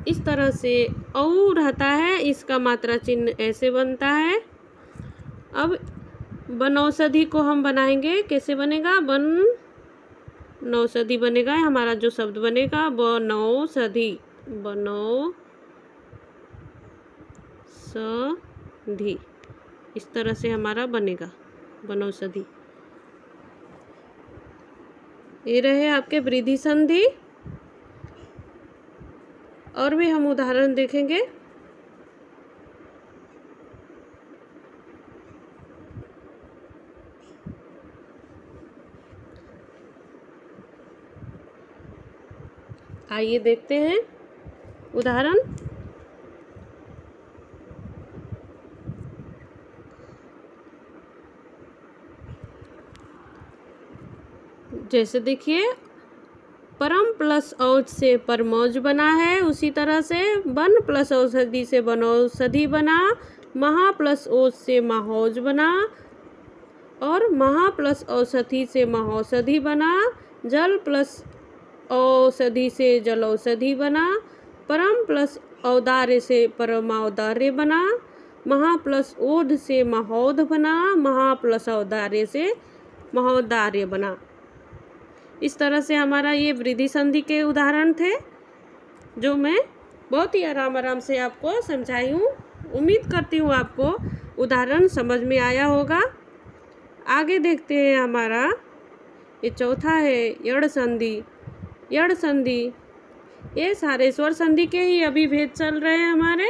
इस तरह से औ रहता है, इसका मात्रा चिन्ह ऐसे बनता है। अब बनौषधि को हम बनाएंगे, कैसे बनेगा, बनौषधि बनेगा। हमारा जो शब्द बनेगा बनौषधि, बनौषधि, इस तरह से हमारा बनेगा बनौषधि। ये रहे आपके वृद्धि संधि। और भी हम उदाहरण देखेंगे। आइए देखते हैं उदाहरण। जैसे देखिए, परम प्लस औच से परमौज बना है, उसी तरह से वन प्लस औषधि से बनौषधि बना, महा प्लस ओज से महौज बना, और महा प्लस औषधि से महौषधि बना, जल प्लस औषधि से जलौषधि बना, परम प्लस औदार्य से परमौदार्य बना, महा प्लस ओध से महोध बना, महा प्लस औदार्य से महोदार्य बना। इस तरह से हमारा ये वृद्धि संधि के उदाहरण थे, जो मैं बहुत ही आराम से आपको समझाई हूँ। उम्मीद करती हूँ आपको उदाहरण समझ में आया होगा। आगे देखते हैं हमारा ये चौथा है यड़ संधि। यड़ संधि, ये सारे स्वर संधि के ही अभी भेद चल रहे हैं हमारे।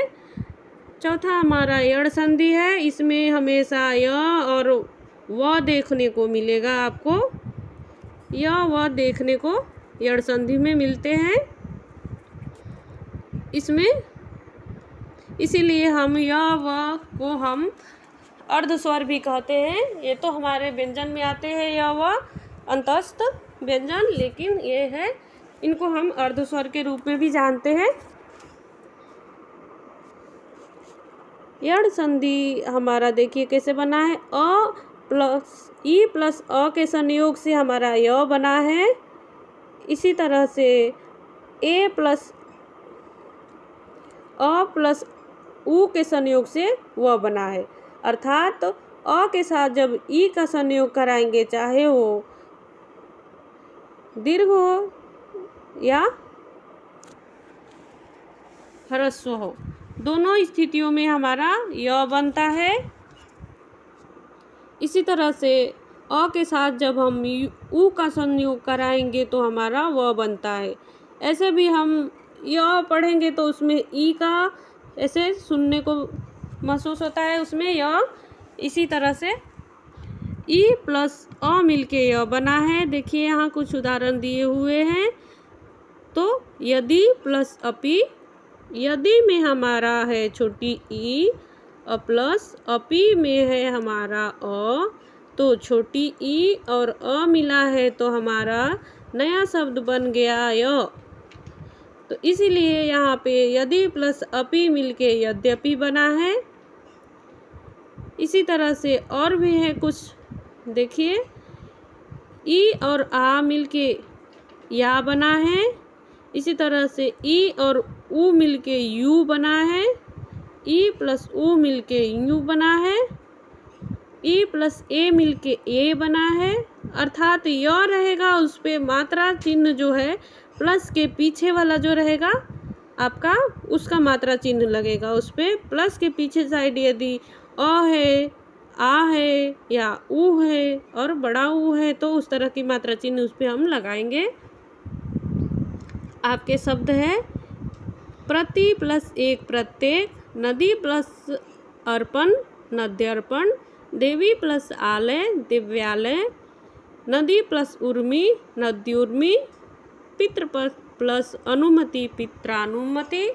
चौथा हमारा यड़ संधि है, इसमें हमेशा य और व देखने को मिलेगा आपको। य व देखने को यड़ संधि में मिलते हैं इसमें, इसीलिए हम य व को हम अर्ध स्वर भी कहते हैं। ये तो हमारे व्यंजन में आते हैं य व अंतस्थ व्यंजन, लेकिन ये है, इनको हम अर्ध स्वर के रूप में भी जानते हैं। यड़ संधि हमारा देखिए कैसे बना है, अ प्लस ई प्लस अ के संयोग से हमारा य बना है। इसी तरह से ए प्लस अ प्लस उ के संयोग से व बना है। अर्थात अ के साथ जब ई का संयोग कराएंगे, चाहे वो दीर्घ हो या ह्रस्व हो, दोनों स्थितियों में हमारा य बनता है। इसी तरह से अ के साथ जब हम उ का संयोग कराएंगे तो हमारा व बनता है। ऐसे भी हम य पढ़ेंगे तो उसमें ई का ऐसे सुनने को महसूस होता है, उसमें य। इसी तरह से ई प्लस अ मिलके य बना है। देखिए यहाँ कुछ उदाहरण दिए हुए हैं। तो यदि प्लस अपि, यदि में हमारा है छोटी ई, प्लस अपि में है हमारा अ, तो छोटी ई और अ मिला है तो हमारा नया शब्द बन गया य। तो इसीलिए यहाँ पे यदि प्लस अपि मिलके यद्यपि बना है। इसी तरह से और भी है कुछ, देखिए ई और आ मिलके या बना है। इसी तरह से ई और ऊ मिलके यू बना है, ई प्लस ऊ मिलके यू बना है, ई प्लस ए मिलके ए बना है। अर्थात य रहेगा उस पे मात्रा चिन्ह जो है प्लस के पीछे वाला जो रहेगा आपका उसका मात्रा चिन्ह लगेगा उस पे। प्लस के पीछे साइड यदि अ है, आ है या ऊ है और बड़ा ऊ है तो उस तरह की मात्रा चिन्ह उस पे हम लगाएंगे। आपके शब्द है प्रति प्लस एक प्रत्येक, नदी प्लस अर्पण नद्यर्पण, देवी प्लस आलय दिव्यालय, नदी प्लस उर्मी नद्युर्मी, पितृ प्लस अनुमति पित्रानुमति,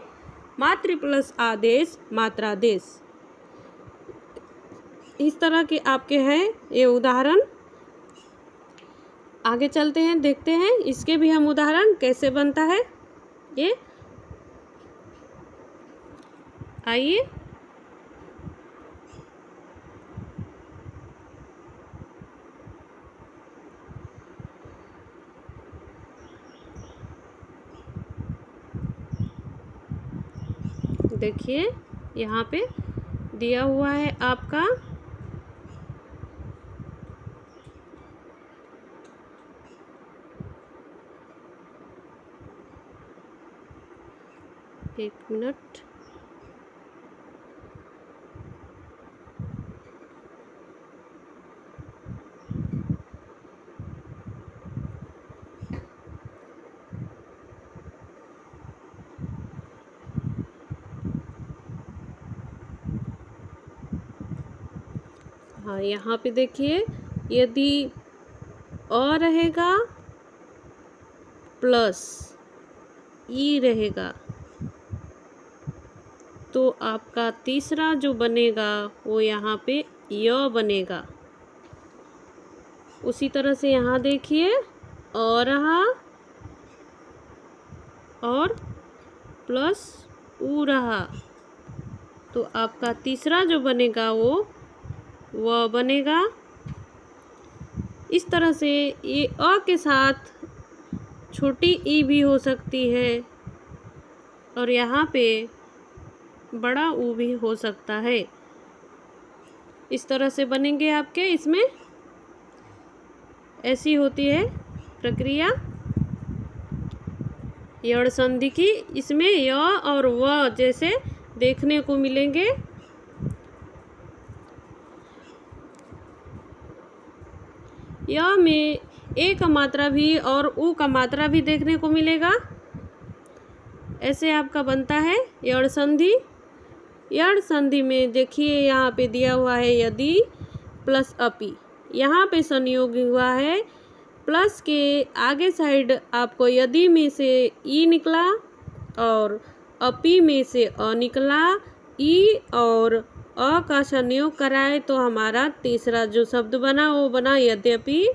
मातृ प्लस आदेश मात्रादेश। इस तरह के आपके हैं ये उदाहरण। आगे चलते हैं, देखते हैं इसके भी हम उदाहरण कैसे बनता है ये। आइए देखिए यहाँ पे दिया हुआ है आपका एक मिनट, हाँ यहाँ पे देखिए यदि अ रहेगा प्लस ई रहेगा तो आपका तीसरा जो बनेगा वो यहाँ पे य बनेगा। उसी तरह से यहाँ देखिए अ रहा और प्लस ऊ रहा तो आपका तीसरा जो बनेगा वो व बनेगा। इस तरह से ये अ के साथ छोटी ई भी हो सकती है और यहाँ पे बड़ा ऊ भी हो सकता है। इस तरह से बनेंगे आपके, इसमें ऐसी होती है प्रक्रिया यड़ संधि की। इसमें य और व जैसे देखने को मिलेंगे। य में ए का मात्रा भी और ऊ का मात्रा भी देखने को मिलेगा। ऐसे आपका बनता है यड़ संधि। यड़ संधि में देखिए यहाँ पे दिया हुआ है यदि प्लस अपि, यहाँ पे संयोग हुआ है प्लस के आगे साइड आपको यदि में से ई निकला और अपि में से अ निकला, ई और अ का संयोग कराए तो हमारा तीसरा जो शब्द बना वो बना यद्यपि।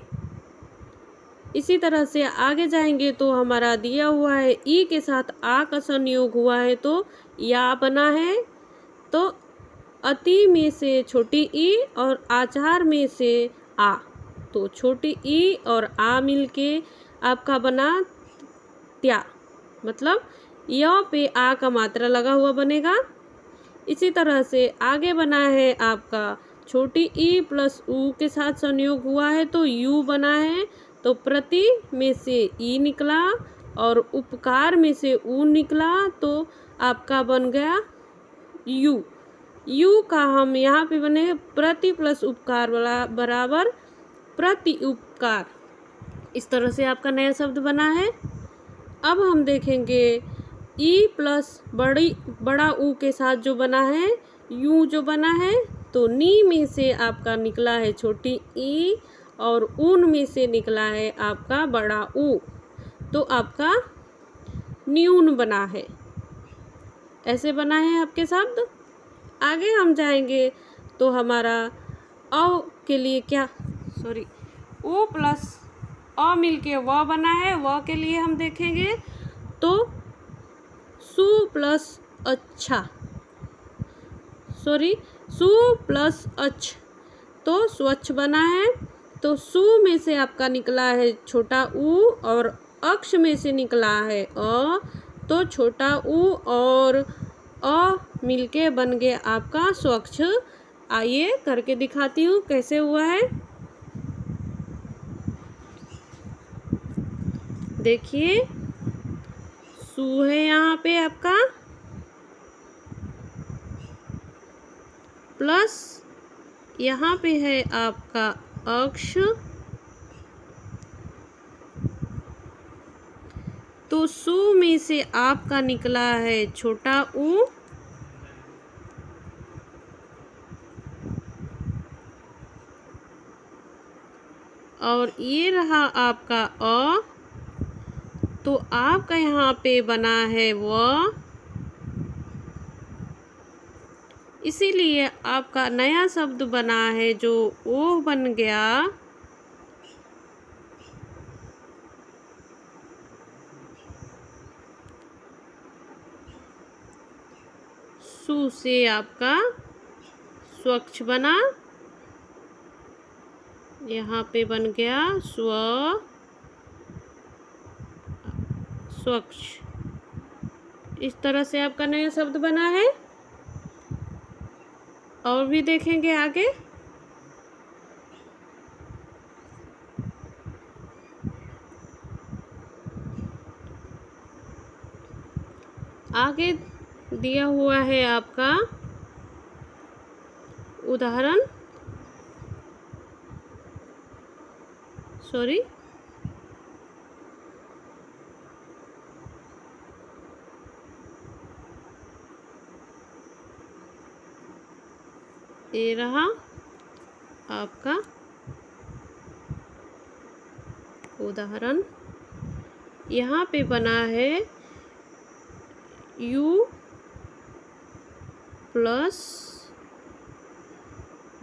इसी तरह से आगे जाएंगे तो हमारा दिया हुआ है ई के साथ आ का संयोग हुआ है तो या बना है। तो अति में से छोटी ई और आचार में से आ, तो छोटी ई और आ मिलके आपका बना त्या, मतलब य पे आ का मात्रा लगा हुआ बनेगा। इसी तरह से आगे बना है आपका छोटी ई प्लस ऊ के साथ संयोग हुआ है तो यू बना है। तो प्रति में से ई निकला और उपकार में से ऊ निकला तो आपका बन गया यू। यू का हम यहाँ पे बने प्रति प्लस उपकार वाला बराबर प्रति उपकार। इस तरह से आपका नया शब्द बना है। अब हम देखेंगे ई प्लस बड़ा ऊ के साथ जो बना है यू जो बना है तो नी में से आपका निकला है छोटी ई और ऊन में से निकला है आपका बड़ा ऊ, तो आपका न्यून बना है। ऐसे बना है आपके शब्द। आगे हम जाएंगे तो हमारा अ के लिए क्या ऊ प्लस अ मिलके व बना है। व के लिए हम देखेंगे तो सु प्लस अच्छा सु प्लस अच्छ तो स्वच्छ बना है। तो सु में से आपका निकला है छोटा ऊ और अक्ष में से निकला है अ तो छोटा ऊ और अ मिलके बन गया आपका स्वच्छ। आइए करके दिखाती हूँ कैसे हुआ है। देखिए सू है यहाँ पे आपका, प्लस यहाँ पे है आपका अक्ष, तो सू में से आपका निकला है छोटा ऊ, और ये रहा आपका अ, तो आपका यहाँ पे बना है व, इसीलिए आपका नया शब्द बना है जो ओ बन गया सु से आपका स्वच्छ बना, यहाँ पे बन गया स्वच्छ। इस तरह से आपका नया शब्द बना है। और भी देखेंगे आगे। आगे दिया हुआ है आपका उदाहरण, सॉरी ये रहा आपका उदाहरण। यहाँ पे बना है यू प्लस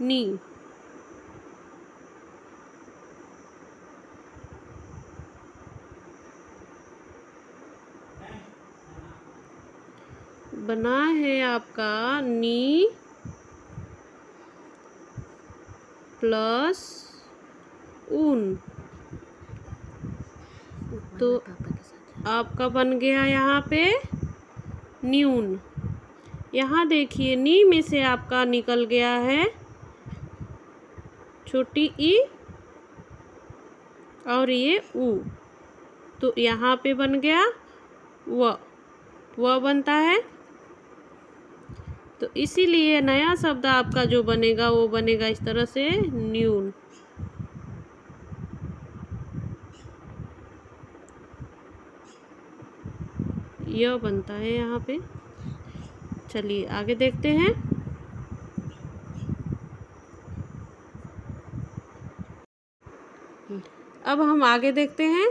नी, बना है आपका नी प्लस ऊन, तो आपका बन गया यहाँ पे न्यून। यहाँ देखिए नी में से आपका निकल गया है छोटी ई और ये ऊ, तो यहाँ पे बन गया व बनता है। तो इसीलिए नया शब्द आपका जो बनेगा वो बनेगा इस तरह से न्यून। यह बनता है यहाँ पे। चलिए आगे देखते हैं। अब हम आगे देखते हैं।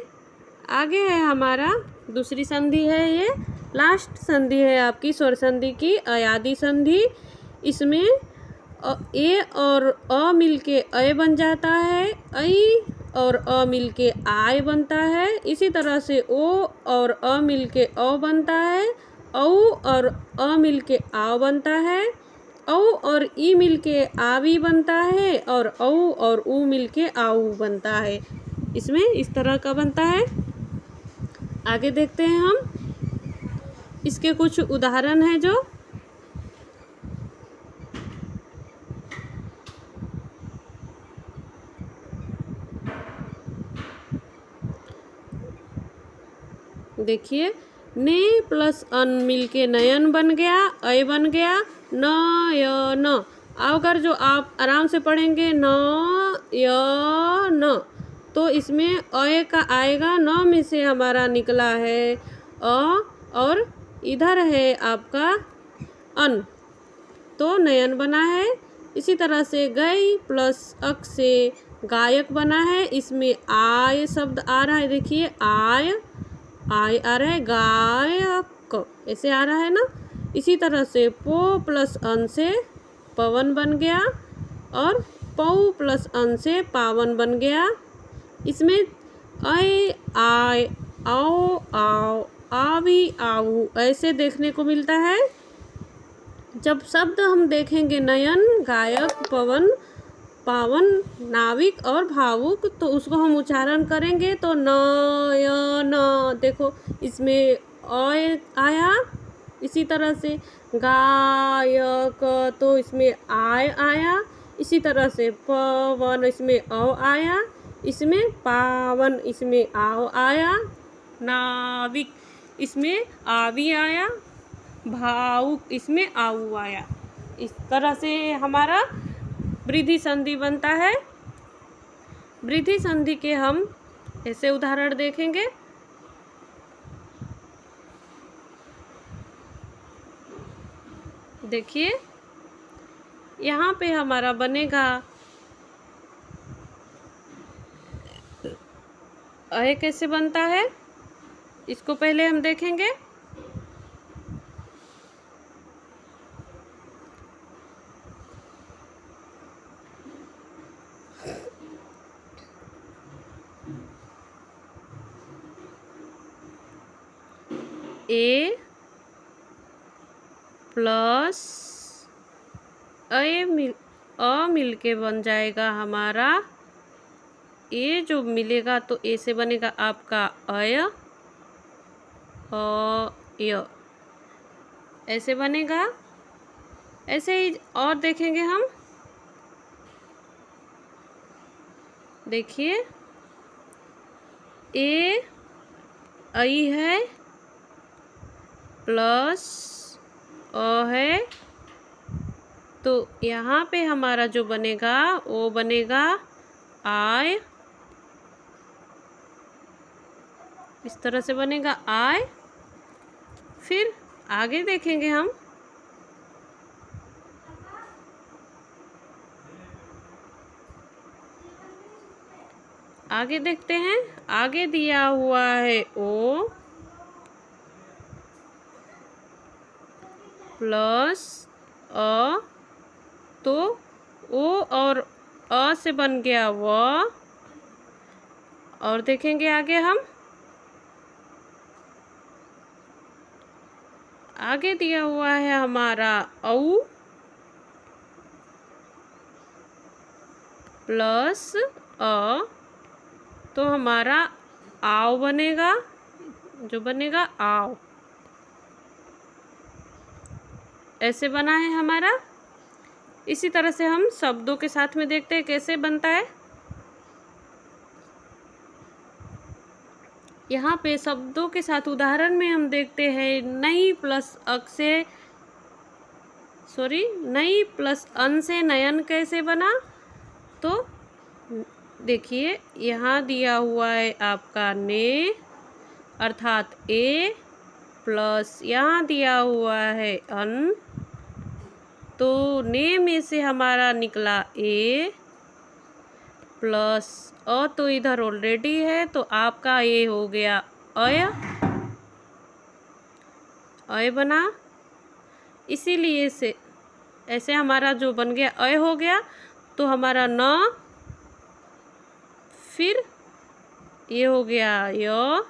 आगे है हमारा दूसरी संधि है, ये लास्ट संधि है आपकी स्वर संधि की, अयादि संधि। इसमें ए और अ मिलके अय बन जाता है, ऐ और अ मिलके आय बनता है। इसी तरह से ओ और अ मिलके औ बनता है, औ और अ मिलके आव बनता है, औ और ई मिलके आवी बनता है, और औ और ऊ मिलके आऊ बनता है। इसमें इस तरह का बनता है। आगे देखते हैं हम। इसके कुछ उदाहरण हैं जो देखिए, ने प्लस अन मिलके नयन बन गया, अय बन गया नयन। अगर जो आप आराम से पढ़ेंगे न य न, तो इसमें अय का आएगा, न में से हमारा निकला है अ और इधर है आपका अन, तो नयन बना है। इसी तरह से गई प्लस अक से गायक बना है। इसमें आय शब्द आ रहा है, देखिए आय आ रहा है, गायक ऐसे आ रहा है ना। इसी तरह से पो प्लस अन से पवन बन गया, और पौ प्लस अन से पावन बन गया। इसमें अय आय आओ आओ आवी आऊ ऐसे देखने को मिलता है। जब शब्द हम देखेंगे नयन, गायक, पवन, पावन, नाविक और भावुक, तो उसको हम उच्चारण करेंगे तो नयन। देखो इसमें आया। इसी तरह से गायक, तो इसमें आय आया। इसी तरह से पवन, इसमें औ आया। इसमें पावन, इसमें आओ आया। नाविक, इसमें आवी आया। भावुक, इसमें आऊ आया। इस तरह से हमारा वृद्धि संधि बनता है। वृद्धि संधि के हम ऐसे उदाहरण देखेंगे। देखिए यहाँ पे हमारा बनेगा अय कैसे बनता है, इसको पहले हम देखेंगे। ए प्लस अ मिलके बन जाएगा हमारा ए, जो मिलेगा तो ए से बनेगा आपका अय, य ऐसे बनेगा। ऐसे ही और देखेंगे हम। देखिए ए आई है प्लस अ है, तो यहाँ पे हमारा जो बनेगा वो बनेगा आय। इस तरह से बनेगा आय। फिर आगे देखेंगे हम। आगे देखते हैं। आगे दिया हुआ है ओ प्लस अ, तो ओ और अ से बन गया व। और देखेंगे आगे हम। आगे दिया हुआ है हमारा औ प्लस अ, तो हमारा आओ बनेगा, जो बनेगा आओ। ऐसे बना है हमारा। इसी तरह से हम शब्दों के साथ में देखते हैं कैसे बनता है। यहाँ पे शब्दों के साथ उदाहरण में हम देखते हैं नई प्लस नई प्लस अन से नयन कैसे बना। तो देखिए यहाँ दिया हुआ है आपका ने, अर्थात ए प्लस यहाँ दिया हुआ है अन, तो ने में से हमारा निकला ए प्लस अ, तो इधर ऑलरेडी है, तो आपका ये हो गया अय। अय बना। इसीलिए से ऐसे हमारा जो बन गया अय हो गया। तो हमारा न, फिर ये हो गया य।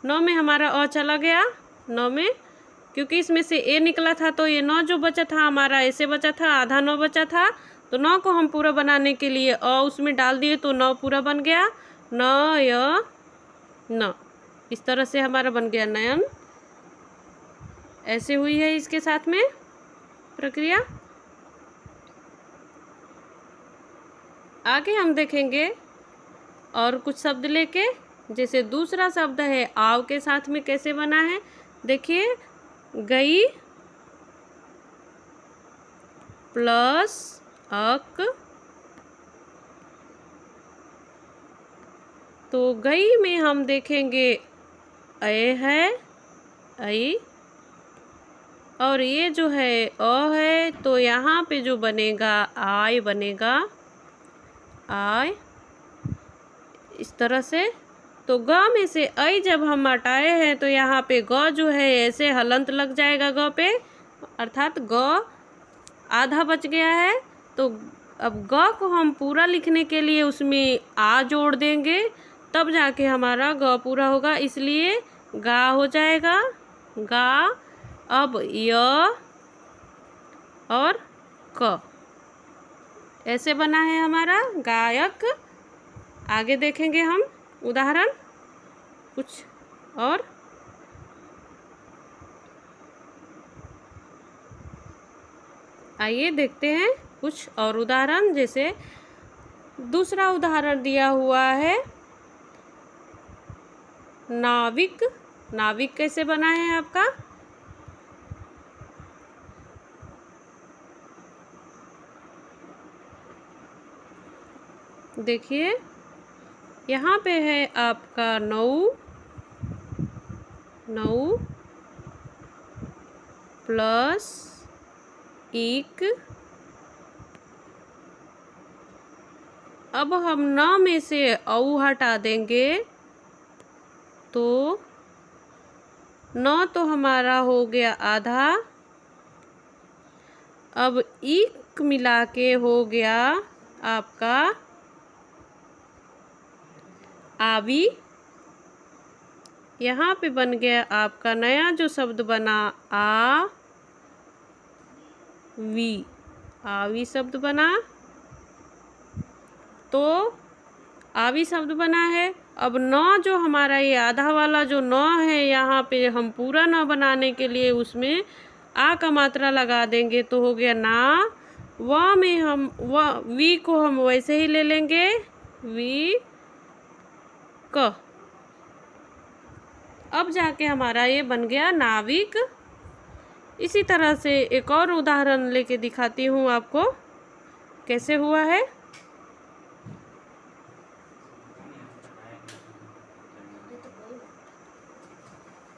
न में हमारा अ चला गया। न में क्योंकि इसमें से ए निकला था, तो ये न जो बचा था हमारा ऐसे बचा था, आधा न बचा था। तो न को हम पूरा बनाने के लिए अ उसमें डाल दिए, तो न पूरा बन गया। न य न, इस तरह से हमारा बन गया नयन। ऐसे हुई है इसके साथ में प्रक्रिया। आगे हम देखेंगे और कुछ शब्द लेके। जैसे दूसरा शब्द है आव के साथ में कैसे बना है। देखिए गई प्लस अक, तो गई में हम देखेंगे अय है, आई। और ये जो है अ है, तो यहाँ पे जो बनेगा आय बनेगा, आय। इस तरह से तो ग में से ऐ जब हम हटाए हैं, तो यहाँ पे ग जो है ऐसे हलंत लग जाएगा ग पे, अर्थात ग आधा बच गया है। तो अब ग को हम पूरा लिखने के लिए उसमें आ जोड़ देंगे, तब जाके हमारा ग पूरा होगा। इसलिए गा हो जाएगा, गा। अब य और क ऐसे बना है हमारा गायक। आगे देखेंगे हम उदाहरण कुछ और। आइए देखते हैं कुछ और उदाहरण। जैसे दूसरा उदाहरण दिया हुआ है नाविक। नाविक कैसे बना है आपका? देखिए यहाँ पे है आपका नौ प्लस एक। अब हम न में से औ हटा देंगे तो न तो हमारा हो गया आधा। अब एक मिला के हो गया आपका आवी। यहाँ पे बन गया आपका नया जो शब्द बना आवी। आवी शब्द बना, तो आवी शब्द बना है। अब न जो हमारा ये आधा वाला जो न है, यहाँ पे हम पूरा न बनाने के लिए उसमें आ का मात्रा लगा देंगे तो हो गया ना। व में हम वी को हम वैसे ही ले लेंगे, वी क। अब जाके हमारा ये बन गया नाविक। इसी तरह से एक और उदाहरण लेके दिखाती हूँ आपको कैसे हुआ है।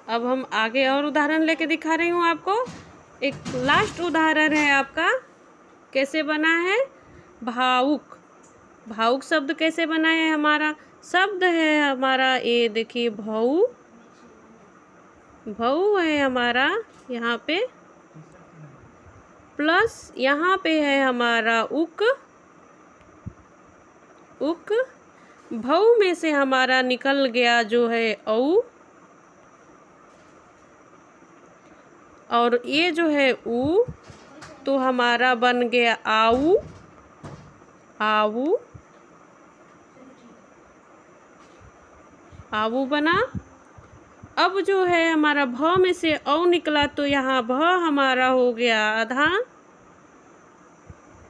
अब हम आगे और उदाहरण लेके दिखा रही हूँ आपको। एक लास्ट उदाहरण है आपका कैसे बना है भावुक। भावुक शब्द कैसे बना है? हमारा शब्द है हमारा ये देखिए भाऊ। भाऊ है हमारा यहाँ पे, प्लस यहाँ पे है हमारा उक। भाऊ में से हमारा निकल गया जो है औ, और ये जो है ऊ, तो हमारा बन गया आऊ। आऊ बना। अब जो है हमारा भ में से औ निकला तो यहाँ भ हमारा हो गया आधा,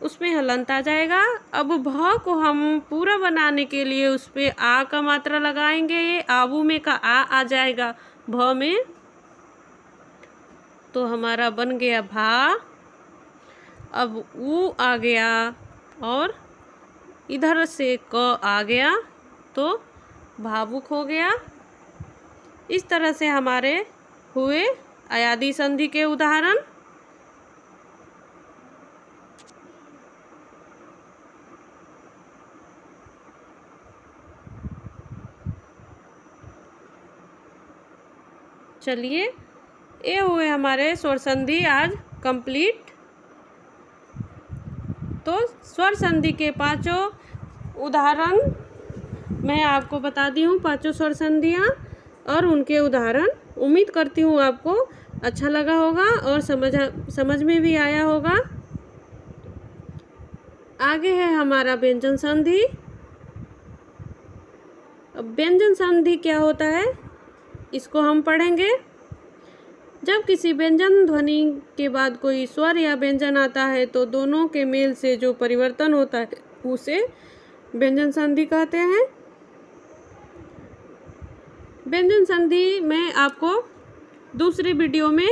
उसमें हलंत आ जाएगा। अब भ को हम पूरा बनाने के लिए उस पे आ का मात्रा लगाएंगे। ये आबू में का आ जाएगा भ में, तो हमारा बन गया भा। अब ऊ आ गया और इधर से क आ गया तो भावुक हो गया। इस तरह से हमारे हुए अयादी संधि के उदाहरण। चलिए, ये हुए हमारे स्वर संधि आज कंप्लीट। तो स्वर संधि के पांचों उदाहरण मैं आपको बता दी हूँ, पांचों स्वर संधियाँ और उनके उदाहरण। उम्मीद करती हूँ आपको अच्छा लगा होगा और समझ में भी आया होगा। आगे है हमारा व्यंजन संधि। अब व्यंजन संधि क्या होता है इसको हम पढ़ेंगे। जब किसी व्यंजन ध्वनि के बाद कोई स्वर या व्यंजन आता है तो दोनों के मेल से जो परिवर्तन होता है उसे व्यंजन संधि कहते हैं। व्यंजन संधि मैं आपको दूसरे वीडियो में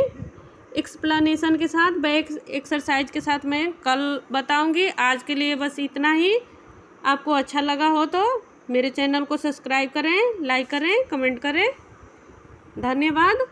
एक्सप्लेनेशन के साथ, बैक एक्सरसाइज के साथ मैं कल बताऊंगी। आज के लिए बस इतना ही। आपको अच्छा लगा हो तो मेरे चैनल को सब्सक्राइब करें, लाइक करें, कमेंट करें। धन्यवाद।